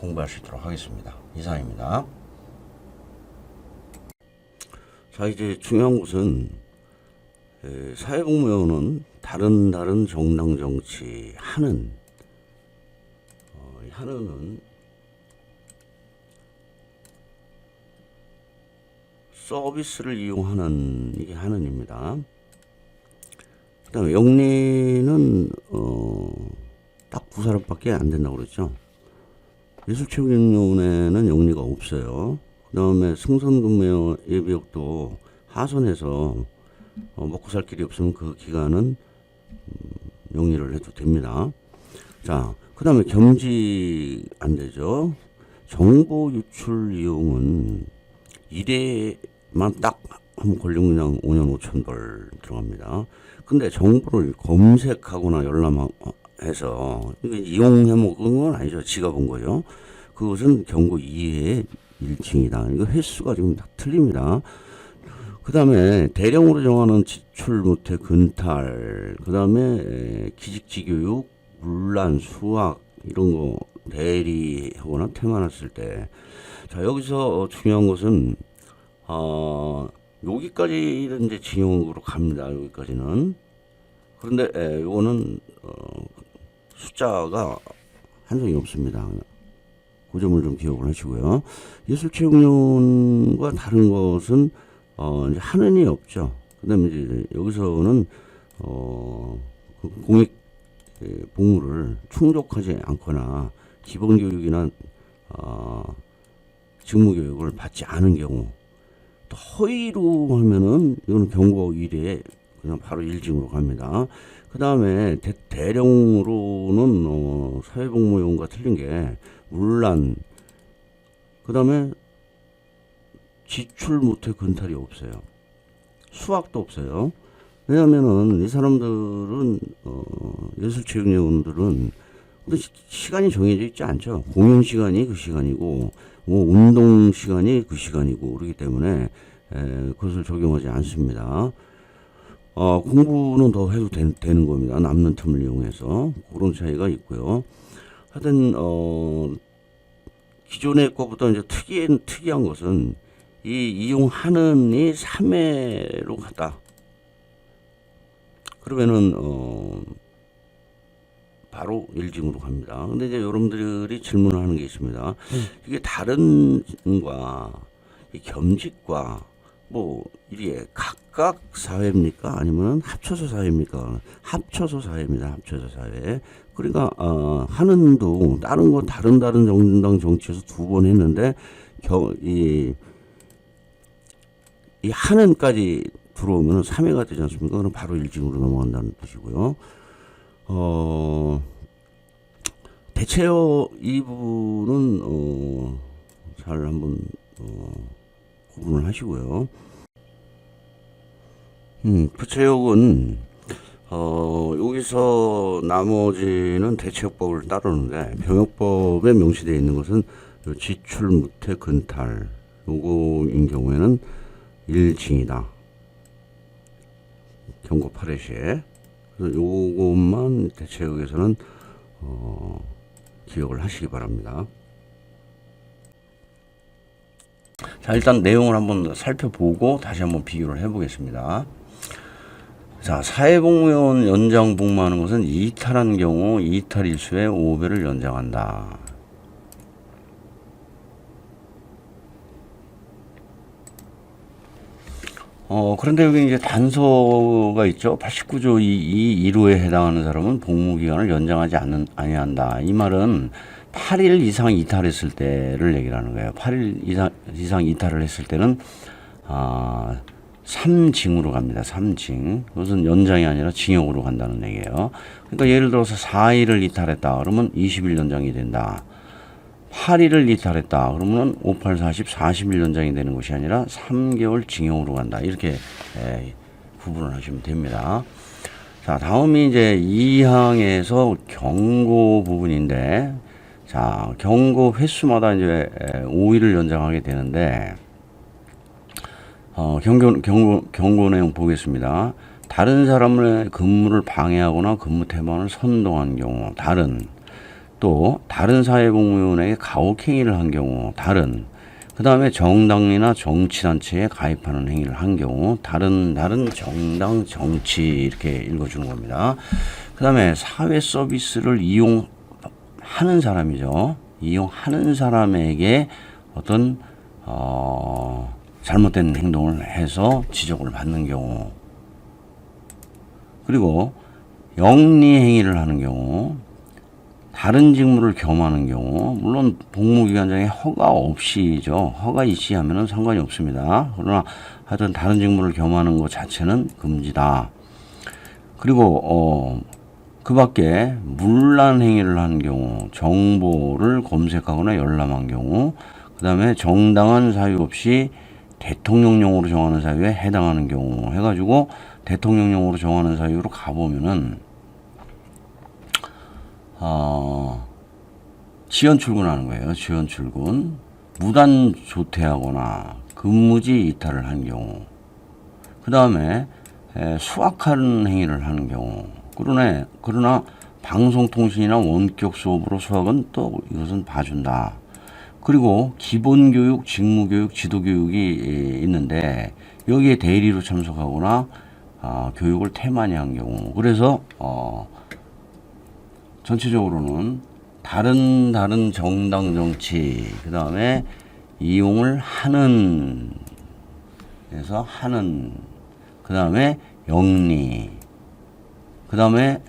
공부할 수 있도록 하겠습니다. 이상입니다. 자, 이제 중요한 것은 사회복무요원은 다른 정당 정치 하는 하는은 서비스를 이용하는 이게 하는입니다. 그다음에 영리는 딱 9사람밖에 안 된다고 그랬죠. 예술체육위원회는 영리가 없어요. 그다음에 승선근무 예비역도 하선해서 먹고 살 길이 없으면 그 기간은 영리를 해도 됩니다. 자, 그 다음에 겸직 안 되죠. 정보 유출 이용은 1회만 딱 한번 걸리면 그냥 5년 5천 벌 들어갑니다. 근데 정보를 검색하거나 열람해서 이용해 먹은 건 아니죠. 지가 본 거죠. 그것은 경고 이외의 일칭이다. 이거 횟수가 지금 다 틀립니다. 그 다음에 대량으로 정하는 지출 못해 근탈, 그 다음에 기직지교육, 문란, 수학 이런 거 대리하거나 퇴만했을 때, 자 여기서 중요한 것은 여기까지는 이제 징역으로 갑니다. 여기까지는. 그런데 요거는 숫자가 한정이 없습니다. 그 점을 좀 기억을 하시고요. 예술체육위원과 다른 것은 이제 하는이 없죠. 그다음에 이제 여기서는 공익 복무를 충족하지 않거나 기본 교육이나 직무 교육을 받지 않은 경우, 또 허위로 하면은 이거는 경고 1에 그냥 바로 일징으로 갑니다. 그 다음에 대령으로는 사회복무요원과 틀린 게 문란, 그 다음에 지출 못해 근탈이 없어요. 수학도 없어요. 왜냐면은 이 사람들은 예술체육요원들은 시간이 정해져 있지 않죠. 공연 시간이 그 시간이고 뭐 운동 시간이 그 시간이고 그렇기 때문에 그것을 적용하지 않습니다. 공부는 더 해도 되는 겁니다. 남는 틈을 이용해서 그런 차이가 있고요. 하여튼 기존의 것보다 이제 특이한 것은 이 이용하는 이 3회로 갔다. 그러면은 바로 일징으로 갑니다. 근데 이제 여러분들이 질문을 하는 게 있습니다. 이게 다른과 이 겸직과 뭐 이게 각각 사회입니까? 아니면 합쳐서 사회입니까? 합쳐서 사회입니다. 합쳐서 사회. 그러니까 하는도 다른 거 다른 정당 정치에서 2번 했는데 이 하는까지 들어오면 3회가 되지 않습니까? 그럼 바로 일징으로 넘어간다는 뜻이고요. 대체어 이 부분은 잘 한번 구분을 하시고요. 부채역은 여기서 나머지는 대체역법을 따르는데 병역법에 명시되어 있는 것은 지출 무태 근탈 요거인 경우에는 일징이다. 경고 8회 시에. 그래서 요것만 대체역에서는 기억을 하시기 바랍니다. 자, 일단 내용을 한번 살펴보고 다시 한번 비교를 해보겠습니다. 자, 사회복무요원 연장 복무하는 것은 이탈한 경우 이탈 일수의 5배를 연장한다. 그런데 여기 이제 단서가 있죠. 89조 2.2.1호에 해당하는 사람은 복무기간을 연장하지 아니한다. 이 말은 8일 이상 이탈했을 때를 얘기를 하는 거예요. 8일 이상 이탈을 했을 때는 3징으로 갑니다. 3징. 그것은 연장이 아니라 징역으로 간다는 얘기예요. 그러니까 예를 들어서 4일을 이탈했다. 그러면 20일 연장이 된다. 8일을 이탈했다. 그러면 5, 8, 40, 40일 연장이 되는 것이 아니라 3개월 징역으로 간다. 이렇게 구분을 하시면 됩니다. 자, 다음이 이제 2항에서 경고 부분인데, 자, 경고 횟수마다 이제 5일을 연장하게 되는데, 경고 내용 보겠습니다. 다른 사람의 근무를 방해하거나 근무 태만을 선동한 경우, 또 다른 사회복무요원에게 가혹행위를 한 경우, 그 다음에 정당이나 정치단체에 가입하는 행위를 한 경우, 다른 정당, 정치 이렇게 읽어주는 겁니다. 그 다음에 사회 서비스를 이용하는 사람이죠. 이용하는 사람에게 어떤 잘못된 행동을 해서 지적을 받는 경우, 그리고 영리 행위를 하는 경우, 다른 직무를 겸하는 경우, 물론 복무기간장에 허가 없이죠. 허가 있이 하면은 상관이 없습니다. 그러나 하여튼 다른 직무를 겸하는 것 자체는 금지다. 그리고 그 밖에 문란 행위를 하는 경우, 정보를 검색하거나 열람한 경우, 그 다음에 정당한 사유 없이 대통령령으로 정하는 사유에 해당하는 경우 해가지고 대통령령으로 정하는 사유로 가보면은 지연 출근하는 거예요. 지연 출근. 무단 조퇴하거나 근무지 이탈을 한 경우. 그 다음에 수학하는 행위를 하는 경우. 그러나 방송통신이나 원격 수업으로 수학은 또 이것은 봐준다. 그리고 기본교육, 직무교육, 지도교육이 있는데 여기에 대리로 참석하거나 교육을 태만히 한 경우. 그래서 전체적으로는 다른 정당 정치, 그 다음에 이용을 하는, 그 다음에 영리, 그 다음에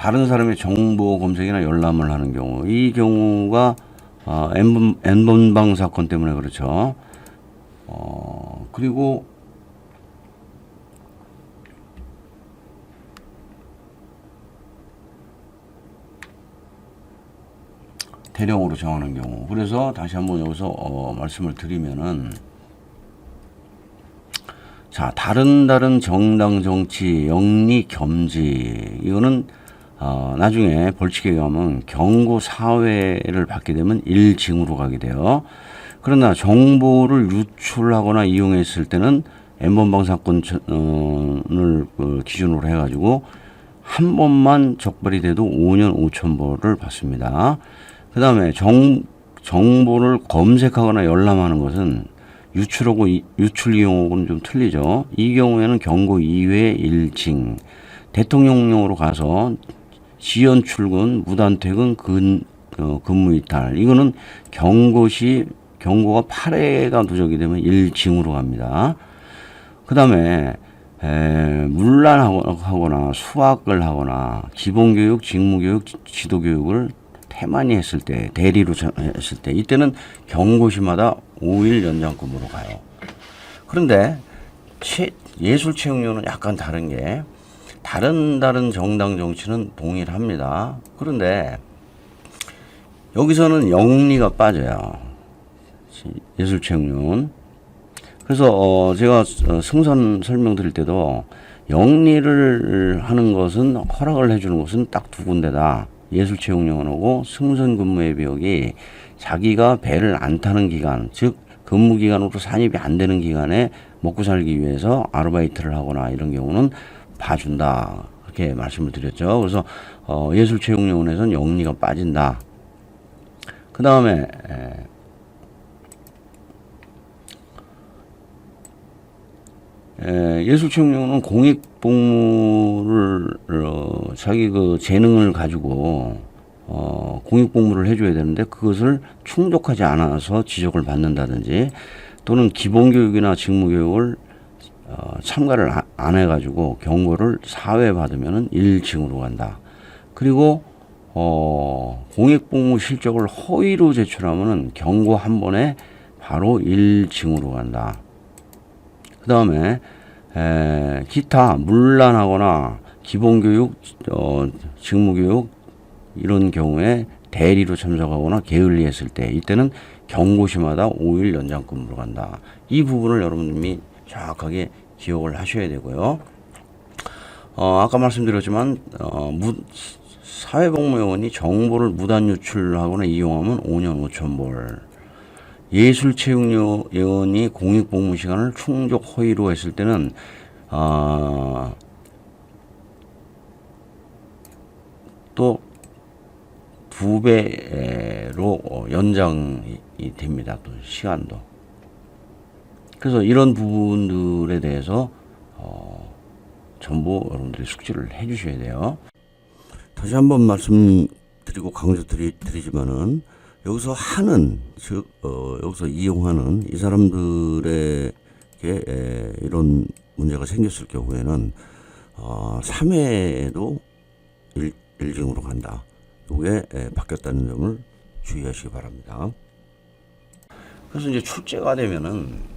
다른 사람의 정보 검색이나 열람을 하는 경우, 이 경우가 N번방 사건 때문에 그렇죠. 그리고 대령으로 정하는 경우. 그래서 다시 한번 여기서 말씀을 드리면은, 자, 다른 정당 정치 영리 겸지, 이거는 나중에 벌칙에 의하면 경고 사회를 받게 되면 1징으로 가게 돼요. 그러나 정보를 유출하거나 이용했을 때는 N번방 사건을 기준으로 해가지고 한 번만 적발이 돼도 5년 5천벌을 받습니다. 그 다음에 정보를 검색하거나 열람하는 것은 유출하고 유출 이용하고는 좀 틀리죠. 이 경우에는 경고 이외 1징, 대통령령으로 가서 지연 출근, 무단 퇴근, 근무 이탈. 이거는 경고가 8회가 누적이 되면 1징으로 갑니다. 그 다음에 문란하거나 수학을 하거나 기본교육, 직무교육, 지도교육을 태만히 했을 때, 대리로 했을 때, 이때는 경고시마다 5일 연장금으로 가요. 그런데 예술체육료는 약간 다른 게, 다른 정당 정치는 동일합니다. 그런데 여기서는 영리가 빠져요. 예술체육료는. 그래서 제가 승선 설명드릴 때도 영리를 하는 것은, 허락을 해주는 것은 딱 두 군데다. 예술체육요원하고 승선근무예비역이 자기가 배를 안 타는 기간, 즉 근무기간으로 산입이 안 되는 기간에 먹고 살기 위해서 아르바이트를 하거나 이런 경우는 봐준다, 그렇게 말씀을 드렸죠. 그래서 예술체육요원에서는 영리가 빠진다. 그 다음에 예술체육요원은 공익복무를 자기 그 재능을 가지고 공익복무를 해줘야 되는데 그것을 충족하지 않아서 지적을 받는다든지, 또는 기본교육이나 직무교육을 참가를 안 해가지고 경고를 4회 받으면은 1징으로 간다. 그리고 공익복무 실적을 허위로 제출하면은 경고 한 번에 바로 1징으로 간다. 그 다음에 기타 문란하거나 기본교육, 직무교육 이런 경우에 대리로 참석하거나 게을리했을 때, 이때는 경고시마다 5일 연장금으로 간다. 이 부분을 여러분들이 정확하게 기억을 하셔야 되고요. 아까 말씀드렸지만 사회복무요원이 정보를 무단 유출하거나 이용하면 5년 5천벌. 예술체육요원이 공익복무 시간을 충족 허위로 했을 때는 또 2배로 연장이 됩니다. 또 시간도. 그래서 이런 부분들에 대해서 전부 여러분들이 숙지를 해 주셔야 돼요. 다시 한번 말씀드리고 강조드리지만은, 여기서 하는, 즉 여기서 이용하는 이 사람들에게 이런 문제가 생겼을 경우에는 3회에도 1징으로 간다. 이게 바뀌었다는 점을 주의하시기 바랍니다. 그래서 이제 출제가 되면은,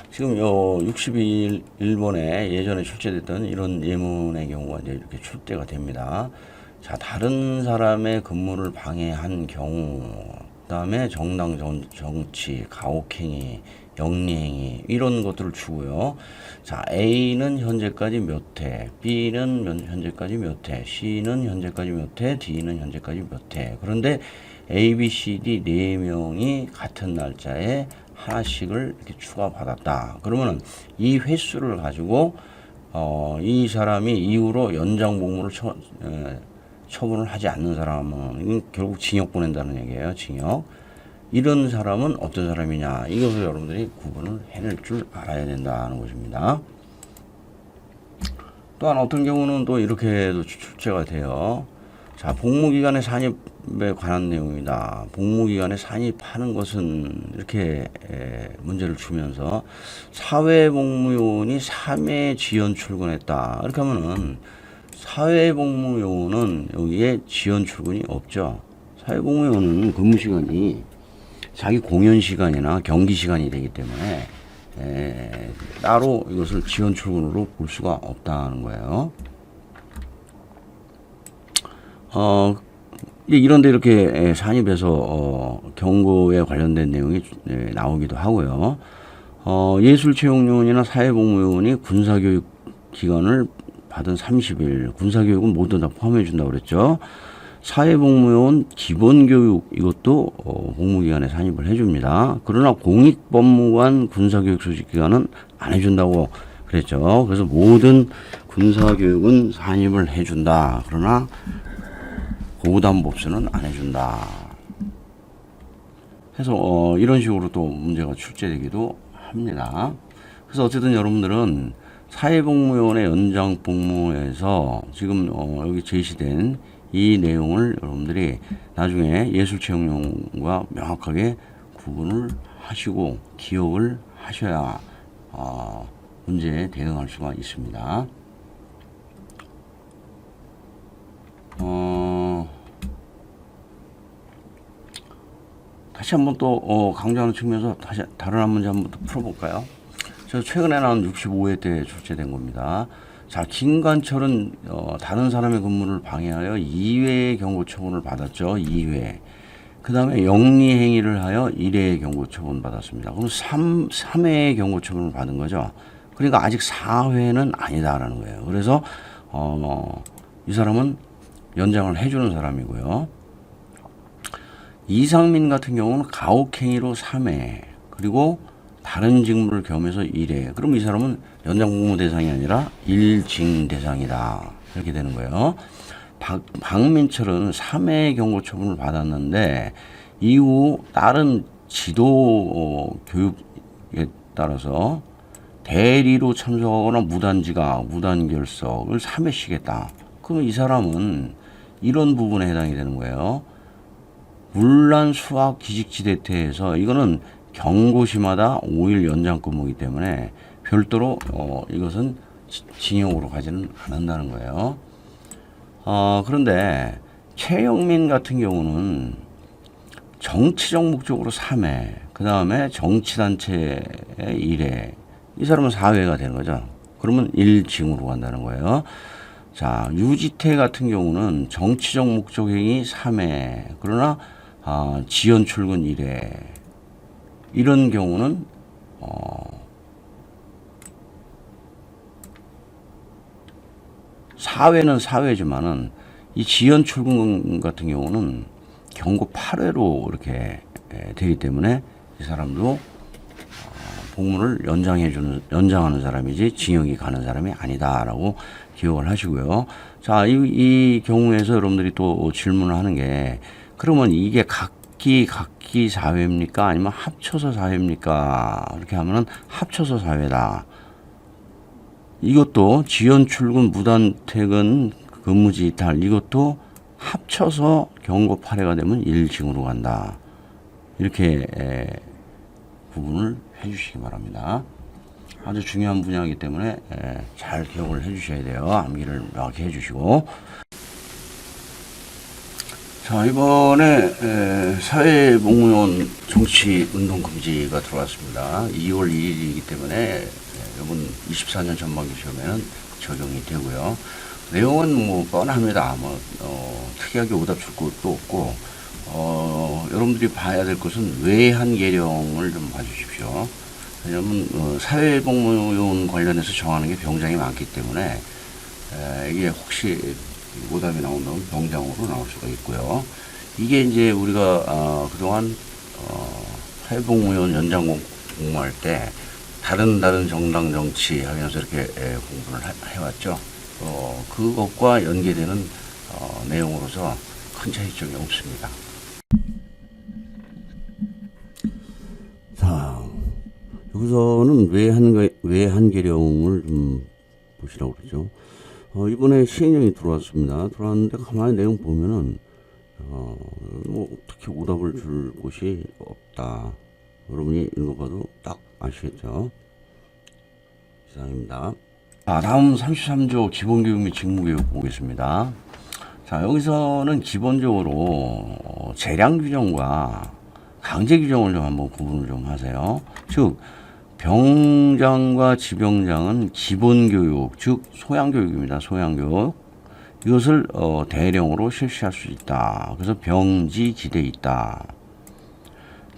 지금 62일본에 예전에 출제됐던 이런 예문의 경우가 이제 이렇게 출제가 됩니다. 자, 다른 사람의 근무를 방해한 경우, 그 다음에 정당 정치, 가혹행위, 영리행위, 이런 것들을 주고요. 자, A는 현재까지 몇 회, B는 현재까지 몇 회, C는 현재까지 몇 회, D는 현재까지 몇 회. 그런데 A, B, C, D 4명이 같은 날짜에 하나씩을 이렇게 추가받았다. 그러면은 이 횟수를 가지고 이 사람이 이후로 연장 복무를 처분을 하지 않는 사람은 결국 징역 보낸다는 얘기예요. 징역. 이런 사람은 어떤 사람이냐, 이것을 여러분들이 구분을 해낼 줄 알아야 된다는 것입니다. 또한 어떤 경우는 또 이렇게도 출제가 돼요. 자, 복무기간의 산입에 관한 내용이다. 복무기간에 산입하는 것은, 이렇게 문제를 주면서 사회복무요원이 3회 지연 출근했다. 이렇게 하면은 사회복무요원은 여기에 지연 출근이 없죠. 사회복무요원은 근무 시간이 자기 공연 시간이나 경기 시간이 되기 때문에 따로 이것을 지연 출근으로 볼 수가 없다는 거예요. 이런데 이렇게 산입에서 경고에 관련된 내용이 나오기도 하고요. 예술체육요원이나 사회복무요원이 군사교육 기간을 받은 30일, 군사교육은 모두 다 포함해 준다고 그랬죠. 사회복무요원 기본교육 이것도 복무기간에 산입을 해줍니다. 그러나 공익법무관 군사교육 소집기간은 안 해준다고 그랬죠. 그래서 모든 군사교육은 산입을 해준다. 그러나 고부담법수는 안 해준다. 해서 이런 식으로 또 문제가 출제되기도 합니다. 그래서 어쨌든 여러분들은 사회복무요원의 연장복무에서 지금 여기 제시된 이 내용을 여러분들이 나중에 예술체육요원과 명확하게 구분을 하시고 기억을 하셔야 문제에 대응할 수가 있습니다. 다시 한번 또 강조하는 측면에서 다시 다른 한 문제 한번 또 풀어볼까요? 저 최근에 나온 65회 때 출제된 겁니다. 자, 김관철은 다른 사람의 근무를 방해하여 2회의 경고 처분을 받았죠. 2회. 그 다음에 영리 행위를 하여 1회의 경고 처분 받았습니다. 그럼 3회의 경고 처분을 받은 거죠. 그러니까 아직 4회는 아니다라는 거예요. 그래서 이 사람은 연장을 해주는 사람이고요. 이상민 같은 경우는 가혹행위로 3회 그리고 다른 직무를 겸해서 1회. 그럼 이 사람은 연장 복무 대상이 아니라 일징 대상이다. 이렇게 되는 거예요. 박민철은 3회 경고 처분을 받았는데 이후 다른 지도 교육에 따라서 대리로 참석하거나 무단지각, 무단결석을 3회씩 했다. 그럼 이 사람은 이런 부분에 해당이 되는 거예요. 물란 수학 기직지대퇴에서 이거는 경고시마다 5일 연장 근무이기 때문에 별도로 이것은 징역으로 가지는 않는다는 거예요. 그런데 최영민 같은 경우는 정치적 목적으로 3회, 그 다음에 정치단체의 1회, 이 사람은 4회가 되는 거죠. 그러면 1징으로 간다는 거예요. 자, 유지태 같은 경우는 정치적 목적 행위 3회, 그러나 지연 출근 1회. 이런 경우는 사회는 사회지만은 이 지연 출근 같은 경우는 경고 8회로 이렇게 되기 때문에 이 사람도 복무를 연장하는 사람이지 징역이 가는 사람이 아니다라고 기억을 하시고요. 자, 이 경우에서 여러분들이 또 질문을 하는 게 그러면 이게 각기 사회입니까? 아니면 합쳐서 사회입니까? 이렇게 하면은 합쳐서 사회다. 이것도 지연 출근, 무단 퇴근, 근무지 이탈 이것도 합쳐서 경고 8회가 되면 1징으로 간다. 이렇게 구분을 해주시기 바랍니다. 아주 중요한 분야이기 때문에 잘 기억을 해주셔야 돼요. 암기를 명확히 해주시고. 자, 이번에 사회복무요원 정치운동금지가 들어왔습니다. 2월 2일이기 때문에 이번 24년 전반기 시험에는 적용이 되고요. 내용은 뭐 뻔합니다. 특이하게 오답 줄 것도 없고, 여러분들이 봐야 될 것은 외한 계령을 좀 봐주십시오. 왜냐면 사회복무요원 관련해서 정하는 게 병장이 많기 때문에 이게 혹시 오답이 나오면 병장으로 나올 수가 있고요. 이게 이제 우리가 그동안 사회복무요원 연장 공부할 때 다른 정당 정치 하면서 이렇게 공부를 해왔죠. 그것과 연계되는 내용으로서 큰 차이점이 없습니다. 자, 여기서는 외한 계령을 좀 보시라고 그러죠. 이번에 시행령이 들어왔습니다. 들어왔는데 가만히 내용 보면은 뭐 특히 오답을 줄 곳이 없다. 여러분이 읽어봐도 딱 아시겠죠? 이상입니다. 자, 다음 33조 기본교육 및 직무교육 보겠습니다. 자, 여기서는 기본적으로 재량 규정과 강제 규정을 좀 한번 구분을 좀 하세요. 즉, 병장과 지병장은 기본교육, 즉 소양교육입니다. 소양교육. 이것을 대령으로 실시할 수 있다. 그래서 병지 기대 있다.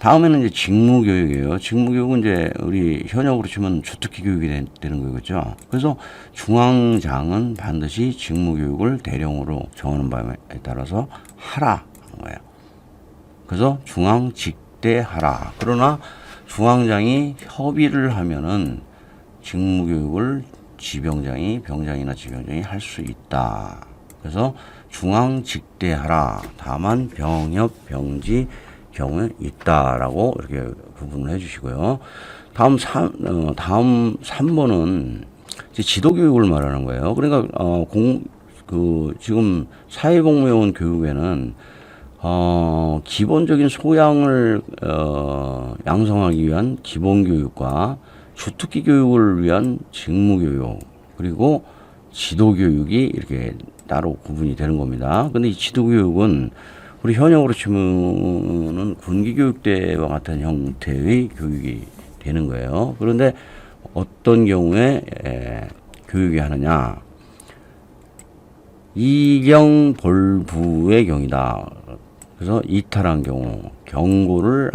다음에는 이제 직무교육이에요. 직무교육은 이제 우리 현역으로 치면 주특기 교육이 되는 거겠죠. 그래서 중앙장은 반드시 직무교육을 대령으로 정하는 바에 따라서 하라 하는 거예요. 그래서 중앙 직대하라. 그러나 중앙장이 협의를 하면은 직무교육을 지병장이 병장이나 지병장이 할 수 있다. 그래서 중앙 직대하라. 다만 병협 병지 경우에 있다라고 이렇게 구분을 해주시고요. 다음 3번은 이제 지도교육을 말하는 거예요. 그러니까 지금 사회복무요원 교육에는 기본적인 소양을 양성하기 위한 기본교육과 주특기 교육을 위한 직무교육 그리고 지도교육이 이렇게 따로 구분이 되는 겁니다. 근데 이 지도교육은 우리 현역으로 치면은 군기교육대와 같은 형태의 교육이 되는 거예요. 그런데 어떤 경우에 교육이 하느냐? 이경벌부의 경이다. 그래서 이탈한 경우, 경고를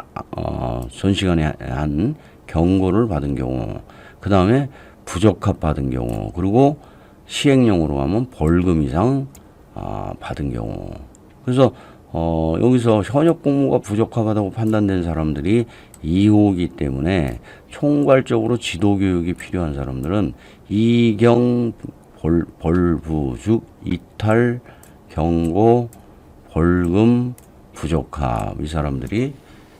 전시간에 한 경고를 받은 경우, 그 다음에 부적합 받은 경우, 그리고 시행령으로 하면 벌금 이상 받은 경우. 그래서 여기서 현역 복무가 부적합하다고 판단된 사람들이 2호이기 때문에 총괄적으로 지도교육이 필요한 사람들은 이경 벌부, 즉 이탈, 경고, 벌금, 부적합 이 사람들이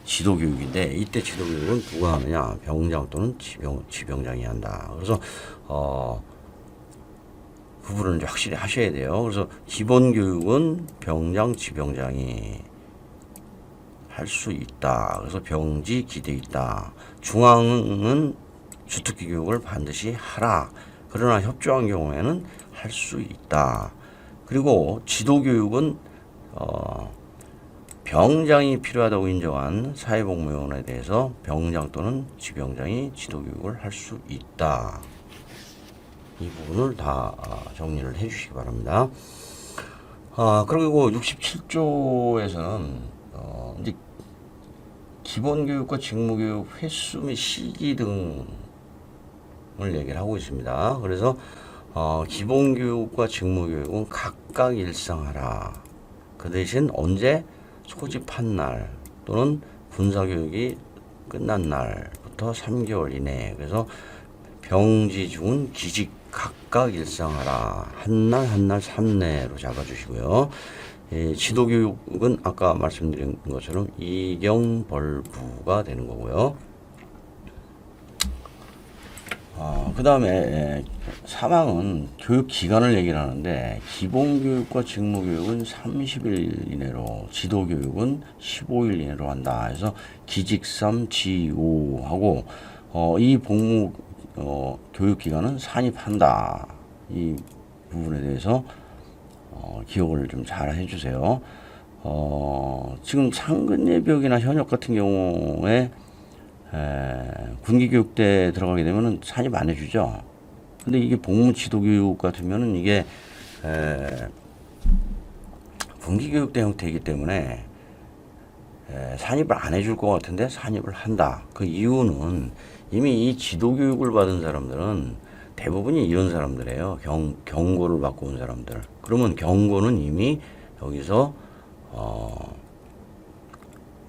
지도교육인데 이때 지도교육은 누가 하느냐? 병장 또는 지병장이 한다. 그래서 구분을 확실히 하셔야 돼요. 그래서 기본교육은 병장, 지병장이 할 수 있다. 그래서 병지 기대 있다. 중앙은 주특기 교육을 반드시 하라. 그러나 협조한 경우에는 할 수 있다. 그리고 지도교육은 병장이 필요하다고 인정한 사회복무요원에 대해서 병장 또는 지병장이 지도교육을 할 수 있다. 이 부분을 다 정리를 해 주시기 바랍니다. 그리고 67조에서는 이제 기본교육과 직무교육 횟수 및 시기 등을 얘기를 하고 있습니다. 그래서 기본교육과 직무교육은 각각 일상하라. 그 대신 언제 소집한 날 또는 군사교육이 끝난 날부터 3개월 이내. 그래서 병지 중은 기직 각각 일상하라. 한 날 한 날 3내로 잡아주시고요. 지도교육은 아까 말씀드린 것처럼 이경벌부가 되는 거고요. 그 다음에 사망은 교육 기간을 얘기를 하는데 기본교육과 직무교육은 30일 이내로 지도교육은 15일 이내로 한다. 그래서 기직3, 지5 하고 이 복무 교육 기간은 산입한다. 이 부분에 대해서 기억을 좀 잘 해주세요. 지금 상근예비역이나 현역 같은 경우에 군기교육대 들어가게 되면은 산입 안 해주죠. 근데 이게 복무 지도교육 같으면은 이게 군기교육대 형태이기 때문에 산입을 안 해줄 것 같은데 산입을 한다. 그 이유는 이미 이 지도교육을 받은 사람들은 대부분이 이런 사람들이에요. 경고를 받고 온 사람들. 그러면 경고는 이미 여기서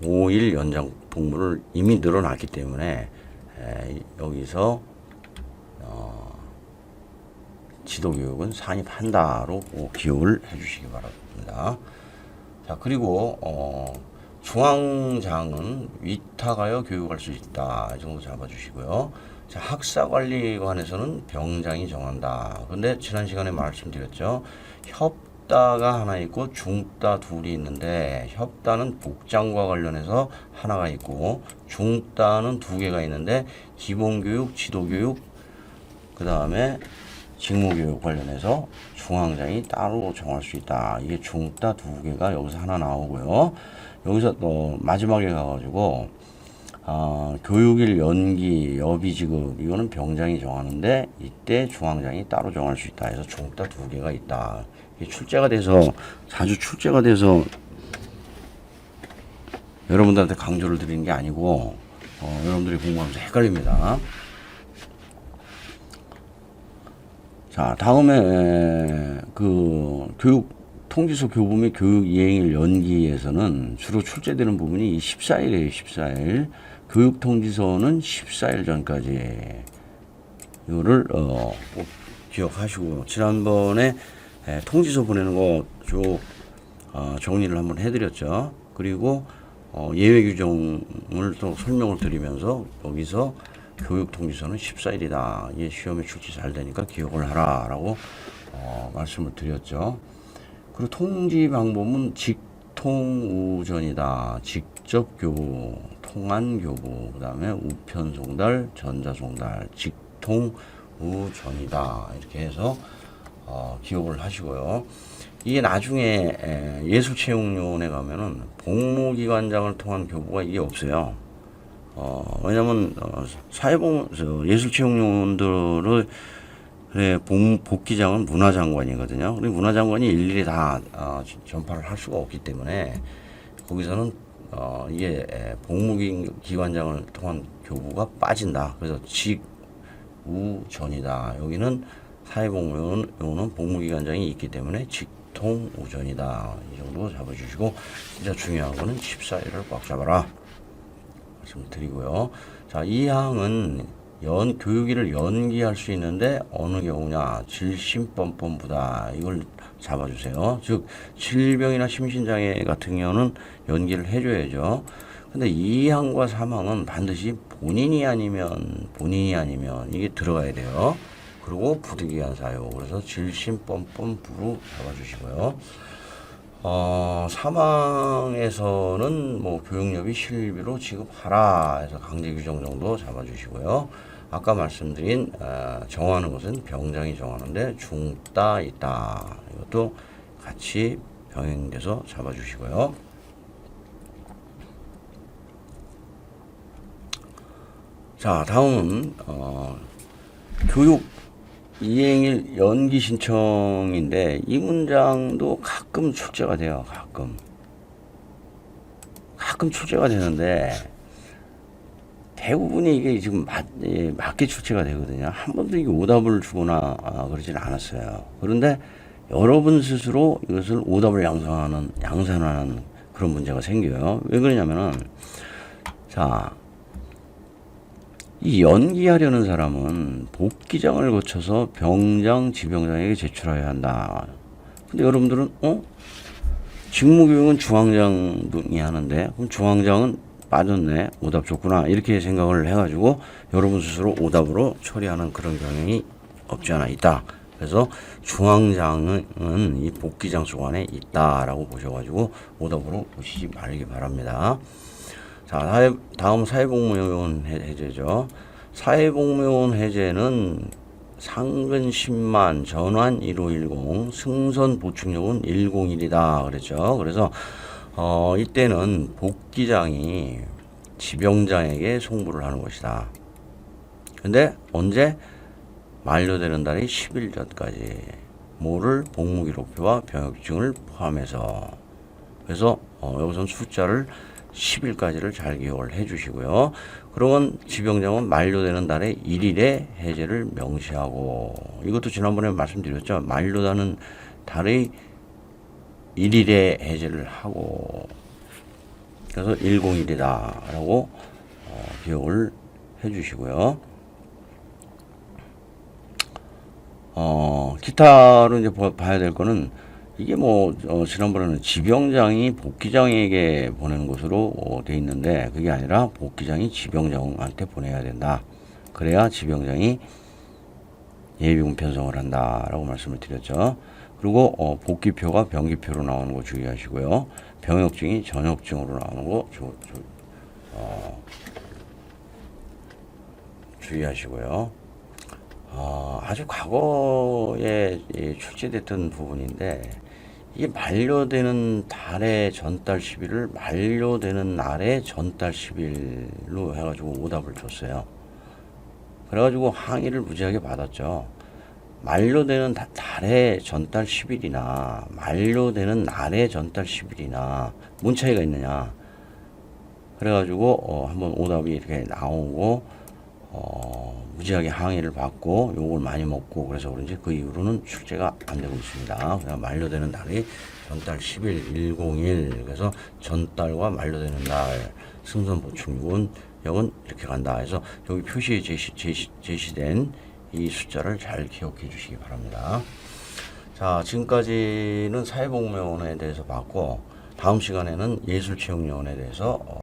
5일 연장 복무를 이미 늘어났기 때문에 여기서 지도교육은 산입한다로 기억을 해주시기 바랍니다. 자, 그리고 중앙장은 위탁하여 교육할 수 있다. 이 정도 잡아주시고요. 자, 학사관리관에서는 병장이 정한다. 근데 지난 시간에 말씀드렸죠. 협다가 하나 있고 중따 둘이 있는데 협다는 복장과 관련해서 하나가 있고 중따는 두 개가 있는데 기본교육, 지도교육, 그 다음에 직무교육 관련해서 중앙장이 따로 정할 수 있다. 이게 중따 두 개가 여기서 하나 나오고요. 여기서 또 마지막에 가가지고 교육일 연기, 여비 지급 이거는 병장이 정하는데 이때 중앙장이 따로 정할 수 있다. 해서 중따 두 개가 있다. 이게 출제가 돼서 자주 출제가 돼서 여러분들한테 강조를 드리는 게 아니고 여러분들이 공부하면서 헷갈립니다. 자, 다음에 그 교육 통지서 교부 및 교육 이행일 연기에서는 주로 출제되는 부분이 이 14일이에요. 14일. 교육 통지서는 14일 전까지. 이거를 꼭 기억하시고 지난번에 통지서 보내는 거 쭉 정리를 한번 해드렸죠. 그리고 예외 규정을 또 설명을 드리면서 여기서 교육 통지서는 14일이다. 이게 시험에 출제 잘 되니까 기억을 하라라고 말씀을 드렸죠. 그리고 통지 방법은 직통우전이다. 직접 교부, 통한 교부, 그 다음에 우편 송달, 전자 송달, 직통우전이다. 이렇게 해서 기억을 하시고요. 이게 나중에 예술체육론에 가면은 복무기관장을 통한 교부가 이게 없어요. 왜냐면 예술체육론들의 복기장은 문화장관이거든요. 그리고 문화장관이 일일이 다 전파를 할 수가 없기 때문에 거기서는 이게 복무기관장을 통한 교부가 빠진다. 그래서 직우전이다. 여기는 사회복무요는 복무기관장이 있기 때문에 직통우전이다. 이 정도 잡아주시고 진짜 중요한 거는 14일을 꽉 잡아라. 말씀을 드리고요. 자, 이 항은 교육일을 연기할 수 있는데 어느 경우냐? 질심뻔뻔부다. 이걸 잡아주세요. 즉 질병이나 심신장애 같은 경우는 연기를 해줘야죠. 근데 2항과 3항은 반드시 본인이 아니면 이게 들어가야 돼요. 그리고 부득이한 사유. 그래서 질심뻔뻔부로 잡아주시고요. 사망에서는 뭐 교육여비 실비로 지급하라 해서 강제 규정 정도 잡아주시고요. 아까 말씀드린 정하는 것은 병장이 정하는데 중따 있다. 이것도 같이 병행돼서 잡아주시고요. 자, 다음은 교육 이행일 연기 신청인데 이 문장도 가끔 출제가 돼요. 가끔 출제가 되는데 대부분이 이게 지금 맞게 출제가 되거든요. 한 번도 이게 오답을 주거나 그러지는 않았어요. 그런데 여러분 스스로 이것을 오답을 양산하는 그런 문제가 생겨요. 왜 그러냐면은 자, 이 연기하려는 사람은 복기장을 거쳐서 병장, 지병장에게 제출해야 한다. 근데 여러분들은 직무교육은 중앙장이 하는데 그럼 중앙장은 빠졌네. 오답 줬구나. 이렇게 생각을 해가지고 여러분 스스로 오답으로 처리하는 그런 경향이 없지 않아 있다. 그래서 중앙장은 이 복기장 속 안에 있다라고 보셔가지고 오답으로 보시지 말기 바랍니다. 자, 다음 사회복무요원 해제죠. 사회복무요원 해제는 상근 10만, 전환 1510, 승선 보충요원 101이다. 그랬죠. 그래서 이때는 복기장이 지병장에게 송부를 하는 것이다. 근데 언제? 만료되는 달이 10일 전까지. 뭐를? 복무기록표와 병역증을 포함해서. 그래서 여기서는 숫자를 10일까지를 잘 기억을 해 주시고요. 그러면 지병장은 만료되는 달에 1일에 해제를 명시하고, 이것도 지난번에 말씀드렸죠. 만료되는 달의 1일에 해제를 하고, 그래서 101이다 라고 기억을 해 주시고요. 기타로 이제 봐야 될 거는 이게 지난번에는 지병장이 복기장에게 보내는 것으로 돼 있는데 그게 아니라 복기장이 지병장한테 보내야 된다. 그래야 지병장이 예비군 편성을 한다라고 말씀을 드렸죠. 그리고 복기표가 병기표로 나오는 거 주의하시고요. 병역증이 전역증으로 나오는 거 주의하시고요. 아주 과거에 출제됐던 부분인데 이게 만료되는 달의 전달 10일을 만료되는 날의 전달 10일로 해가지고 오답을 줬어요. 그래가지고 항의를 무지하게 받았죠. 만료되는 달의 전달 10일이나 만료되는 날의 전달 10일이나 뭔 차이가 있느냐. 그래가지고 한번 오답이 이렇게 나오고 무지하게 항의를 받고 욕을 많이 먹고 그래서 그런지 그 이후로는 출제가 안 되고 있습니다. 그냥 만료되는 날이 전달 10일 101 그래서 전달과 만료되는 날 승선 보충군 역은 이렇게 간다 해서 여기 표시에 제시된 이 숫자를 잘 기억해 주시기 바랍니다. 자, 지금까지는 사회복무요원에 대해서 봤고 다음 시간에는 예술체육요원에 대해서